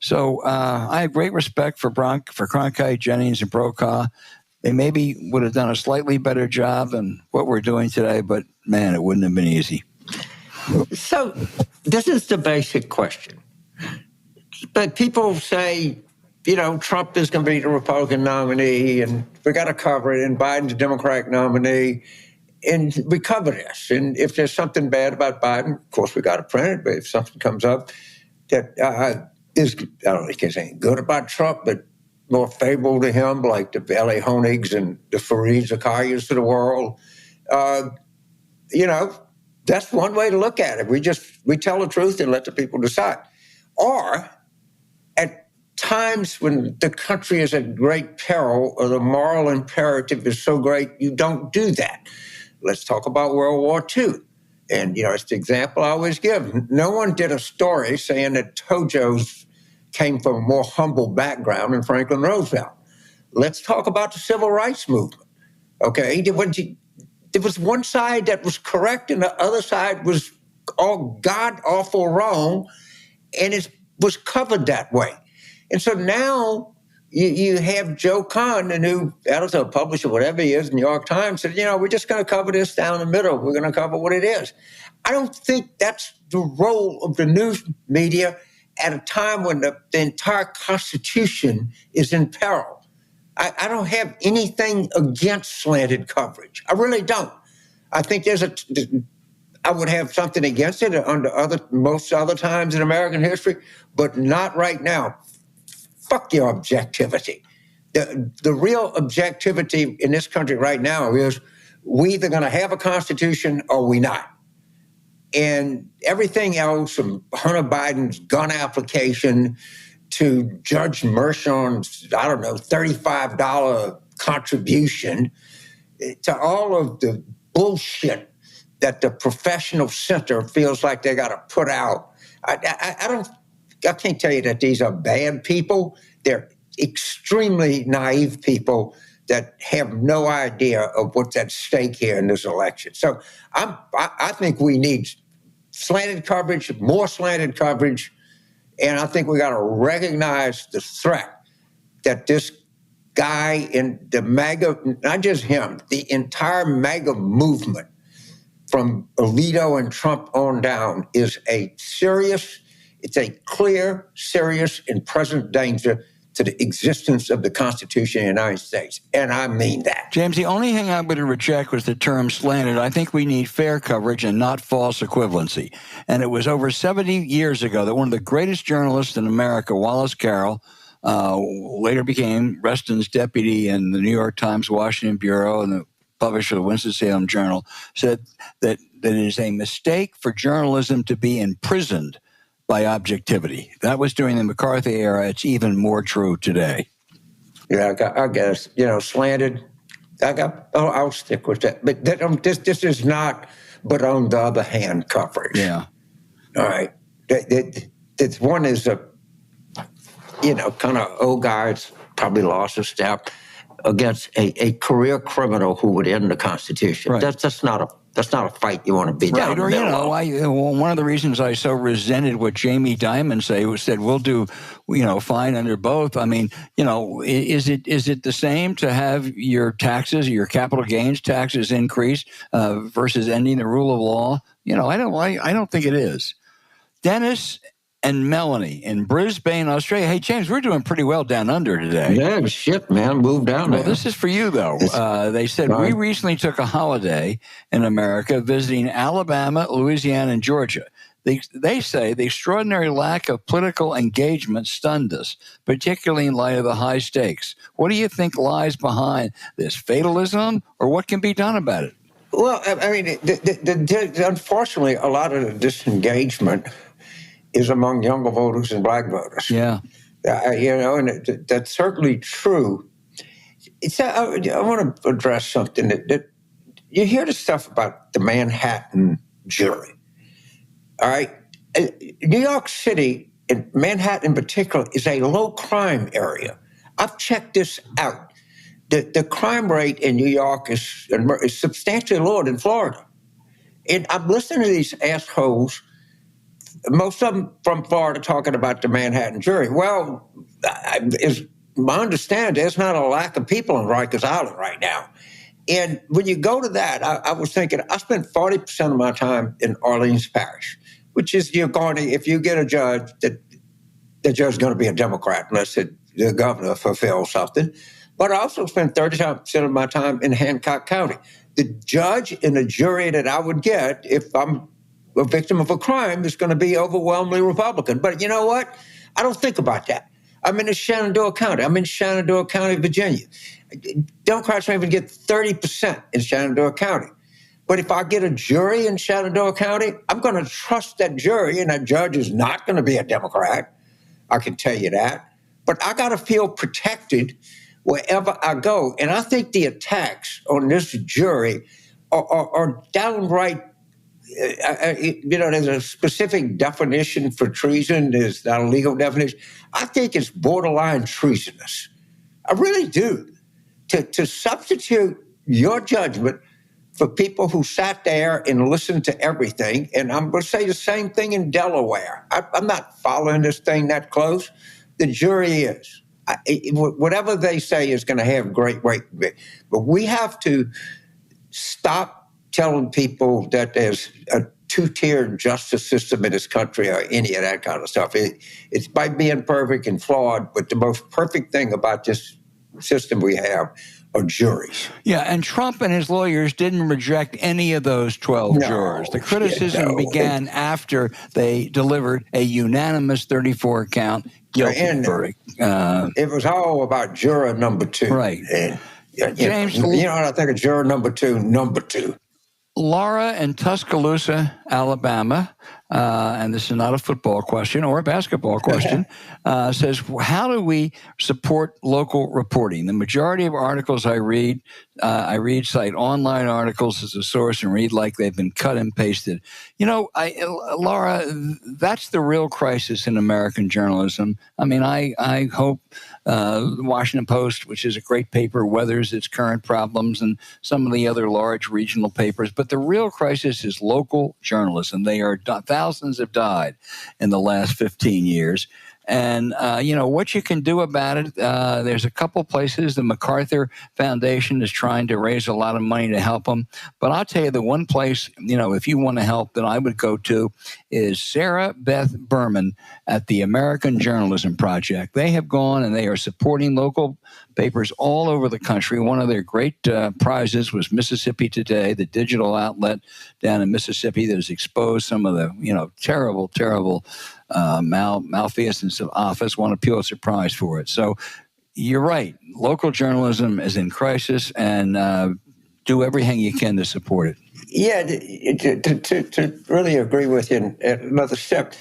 So I have great respect for Cronkite, Jennings, and Brokaw. They maybe would have done a slightly better job than what we're doing today, but man, it wouldn't have been easy. So this is the basic question. But people say, Trump is going to be the Republican nominee, and we got to cover it, and Biden's the Democratic nominee, and we cover this. And if there's something bad about Biden, of course, we got to print it. But if something comes up that is, I don't think it's anything good about Trump, but more favorable to him, like the L.A. Honigs and the Fareed Zakarias of the world, that's one way to look at it. We tell the truth and let the people decide. Or at times when the country is at great peril or the moral imperative is so great, you don't do that. Let's talk about World War II. And, it's the example I always give. No one did a story saying that Tojo's came from a more humble background than Franklin Roosevelt. Let's talk about the civil rights movement. Okay, there was one side that was correct and the other side was all god-awful wrong, and it was covered that way. And so now you have Joe Kahn, the new editor, publisher, whatever he is, New York Times, said, we're just going to cover this down the middle. We're going to cover what it is. I don't think that's the role of the news media at a time when the entire Constitution is in peril. I don't have anything against slanted coverage. I really don't. I think I would have something against it under most other times in American history, but not right now. Fuck your objectivity. The real objectivity in this country right now is we either going to have a constitution or we not. And everything else, from Hunter Biden's gun application to Judge Mershon's, $35 contribution, to all of the bullshit that the professional center feels like they got to put out. I can't tell you that these are bad people. They're extremely naive people that have no idea of what's at stake here in this election. So I think we need slanted coverage, more slanted coverage, and I think we got to recognize the threat that this guy in the MAGA, not just him, the entire MAGA movement from Alito and Trump on down is it's a clear, serious, and present danger to the existence of the Constitution of the United States. And I mean that. James, the only thing I'm going to reject was the term slanted. I think we need fair coverage and not false equivalency. And it was over 70 years ago that one of the greatest journalists in America, Wallace Carroll, later became Reston's deputy in the New York Times Washington Bureau and the publisher of the Winston-Salem Journal, said that it is a mistake for journalism to be imprisoned by objectivity. That was during the McCarthy era. It's even more true today. Yeah, I guess, slanted. I'll stick with that. But this is not, but on the other hand, coverage. Yeah. All right. This one is kind of old guys probably lost a step against a career criminal who would end the Constitution. Right. That's not a fight you want to be down. Right, or one of the reasons I so resented what Jamie Dimon said we'll do, fine under both. I mean, is it the same to have your taxes, your capital gains taxes increase versus ending the rule of law? I don't think it is. Dennis and Melanie in Brisbane, Australia. Hey, James, we're doing pretty well down under today. Yeah, shit, man. Move down there. Well, this is for you, though. They said, we recently took a holiday in America visiting Alabama, Louisiana, and Georgia. They say the extraordinary lack of political engagement stunned us, particularly in light of the high stakes. What do you think lies behind this? Fatalism, or what can be done about it? Well, I mean, unfortunately, a lot of the disengagement is among younger voters and black voters. Yeah. And that's certainly true I want to address something that you hear the stuff about the Manhattan jury. All right. New York City, and Manhattan in particular, is a low crime area. I've checked this out. The crime rate in New York is substantially lower than Florida. And I'm listening to these assholes, most of them from Florida, talking about the Manhattan jury. Well, is my understanding, there's not a lack of people on Rikers Island right now. And when you go to that, I was thinking, I spent 40% of my time in Orleans Parish, which is if you get a judge, the judge is going to be a Democrat unless the governor fulfills something. But I also spent 30% of my time in Hancock County. The judge and the jury that I would get if I'm a victim of a crime is going to be overwhelmingly Republican. But you know what? I don't think about that. I'm in Shenandoah County. I'm in Shenandoah County, Virginia. Democrats don't even get 30% in Shenandoah County. But if I get a jury in Shenandoah County, I'm going to trust that jury, and that judge is not going to be a Democrat. I can tell you that. But I got to feel protected wherever I go. And I think the attacks on this jury are downright, there's a specific definition for treason. There's not a legal definition. I think it's borderline treasonous. I really do. To substitute your judgment for people who sat there and listened to everything. And I'm going to say the same thing in Delaware. I'm not following this thing that close. The jury is. Whatever they say is going to have great weight. But we have to stop telling people that there's a two-tiered justice system in this country or any of that kind of stuff. It's by being perfect and flawed, but the most perfect thing about this system we have are juries. Yeah, and Trump and his lawyers didn't reject any of those 12 jurors. The criticism began after they delivered a unanimous 34-count guilty verdict. It was all about juror number 2. Right. And, James, you know what I think of juror number two? Laura in Tuscaloosa, Alabama, and this is not a football question or a basketball question, says, how do we support local reporting? The majority of articles I read cite online articles as a source and read like they've been cut and pasted. Laura, that's the real crisis in American journalism. I mean, I hope the Washington Post, which is a great paper, weathers its current problems, and some of the other large regional papers. But the real crisis is local journalism. Thousands have died in the last 15 years. And, what you can do about it, there's a couple places. The MacArthur Foundation is trying to raise a lot of money to help them. But I'll tell you, the one place, if you want to help, that I would go to is Sarah Beth Berman at the American Journalism Project. They have gone and they are supporting local papers all over the country. One of their great prizes was Mississippi Today, the digital outlet down in Mississippi that has exposed some of the, terrible malfeasance of office. Won a Pulitzer Prize for it. So you're right. Local journalism is in crisis, and do everything you can to support it. Yeah, to really agree with you. Another step.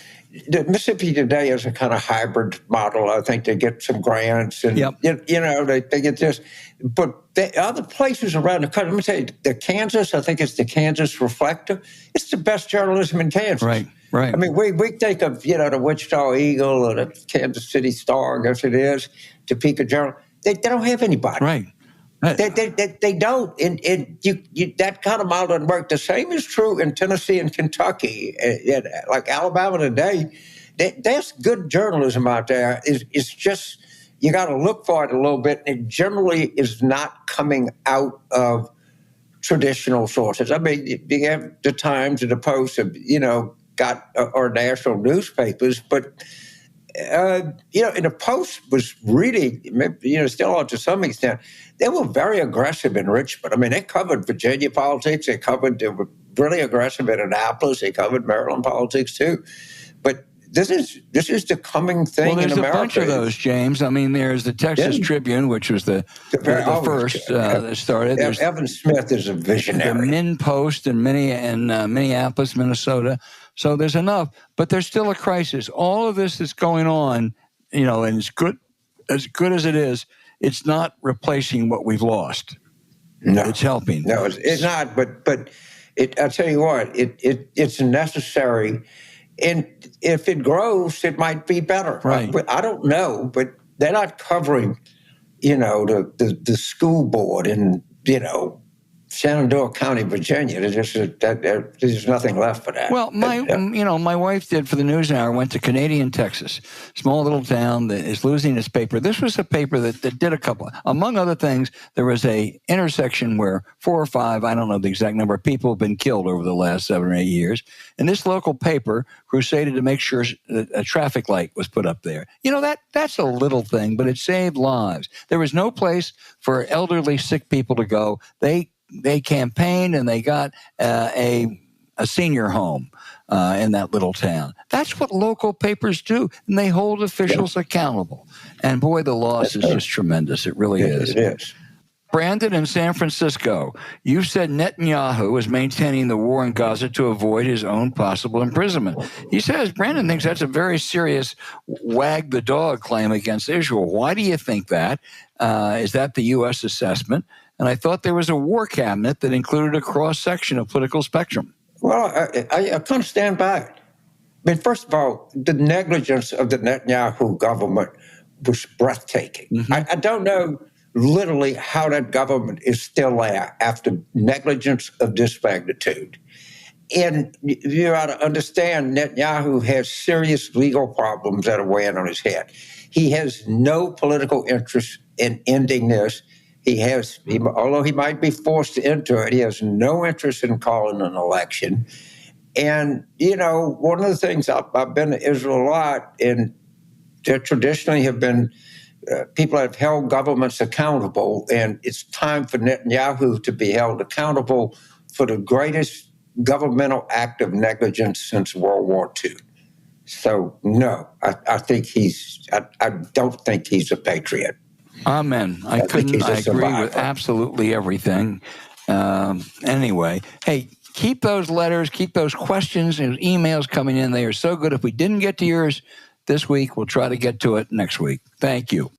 The Mississippi Today is a kind of hybrid model. I think they get some grants and, they get this. But the other places around the country, let me tell you, I think it's the Kansas Reflector. It's the best journalism in Kansas. Right. I mean, we think of, the Wichita Eagle or the Kansas City Star, I guess it is, Topeka Journal. They don't have anybody. Right. They don't. And that kind of model doesn't work. The same is true in Tennessee and Kentucky. Like Alabama today, there's good journalism out there. It's just, you got to look for it a little bit. It generally is not coming out of traditional sources. I mean, you have the Times and the Post have, got our national newspapers, but and the Post was really, still on to some extent, they were very aggressive in Richmond. I mean, they covered Virginia politics. They were really aggressive in Annapolis. They covered Maryland politics too. But this is the coming thing in America. Well, there's a bunch of those, James. I mean, there's the Texas Tribune, which was the first that started. Evan Smith is a visionary. The Min Post in Minneapolis, Minnesota. So there's enough, but there's still a crisis. All of this is going on, and as good as it is, it's not replacing what we've lost. No, it's helping. No, it's not. But I'll tell you what, it's necessary. And if it grows, it might be better. Right. I don't know, but they're not covering, the school board in, Shenandoah County, Virginia. There's nothing left for that. Well, my wife did for the News Hour, went to Canadian, Texas, small little town that is losing its paper. This was a paper that did a couple. Among other things, there was a intersection where 4 or 5, I don't know the exact number of people have been killed over the last 7 or 8 years. And this local paper crusaded to make sure a traffic light was put up there. That's a little thing, but it saved lives. There was no place for elderly, sick people to go. They campaigned and they got a senior home in that little town. That's what local papers do, and they hold officials accountable. And boy, the loss is just tremendous. It really is. It is. Brandon in San Francisco, you said Netanyahu is maintaining the war in Gaza to avoid his own possible imprisonment. He says Brandon thinks that's a very serious wag the dog claim against Israel. Why do you think that? Is that the U.S. assessment? And I thought there was a war cabinet that included a cross-section of political spectrum. Well, I can't stand by it. I mean, first of all, the negligence of the Netanyahu government was breathtaking. Mm-hmm. I don't know literally how that government is still there after negligence of this magnitude. And you ought to understand Netanyahu has serious legal problems that are weighing on his head. He has no political interest in ending this. Although he might be forced into it, he has no interest in calling an election. And, one of the things, I've been to Israel a lot, and there traditionally have been people that have held governments accountable, and it's time for Netanyahu to be held accountable for the greatest governmental act of negligence since World War II. So, no, I don't think he's a patriot. Amen. I agree with absolutely everything. Anyway, hey, keep those letters, keep those questions and emails coming in. They are so good. If we didn't get to yours this week, we'll try to get to it next week. Thank you.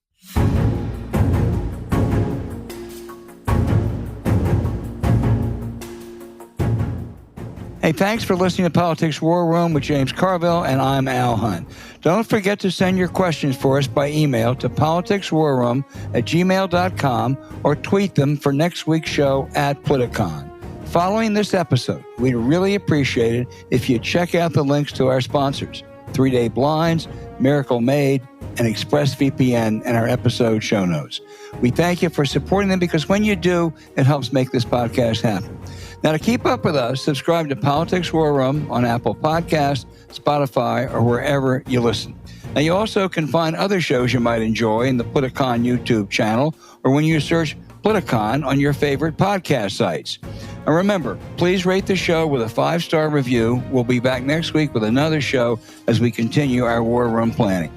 Hey, thanks for listening to Politics War Room with James Carville, and I'm Al Hunt. Don't forget to send your questions for us by email to politicswarroom@gmail.com or tweet them for next week's show at Politicon. Following this episode, we'd really appreciate it if you check out the links to our sponsors, 3 Day Blinds, Miracle Made, and ExpressVPN in our episode show notes. We thank you for supporting them because when you do, it helps make this podcast happen. Now, to keep up with us, subscribe to Politics War Room on Apple Podcasts, Spotify, or wherever you listen. Now, you also can find other shows you might enjoy in the Politicon YouTube channel or when you search Politicon on your favorite podcast sites. And remember, please rate the show with a 5-star review. We'll be back next week with another show as we continue our War Room planning.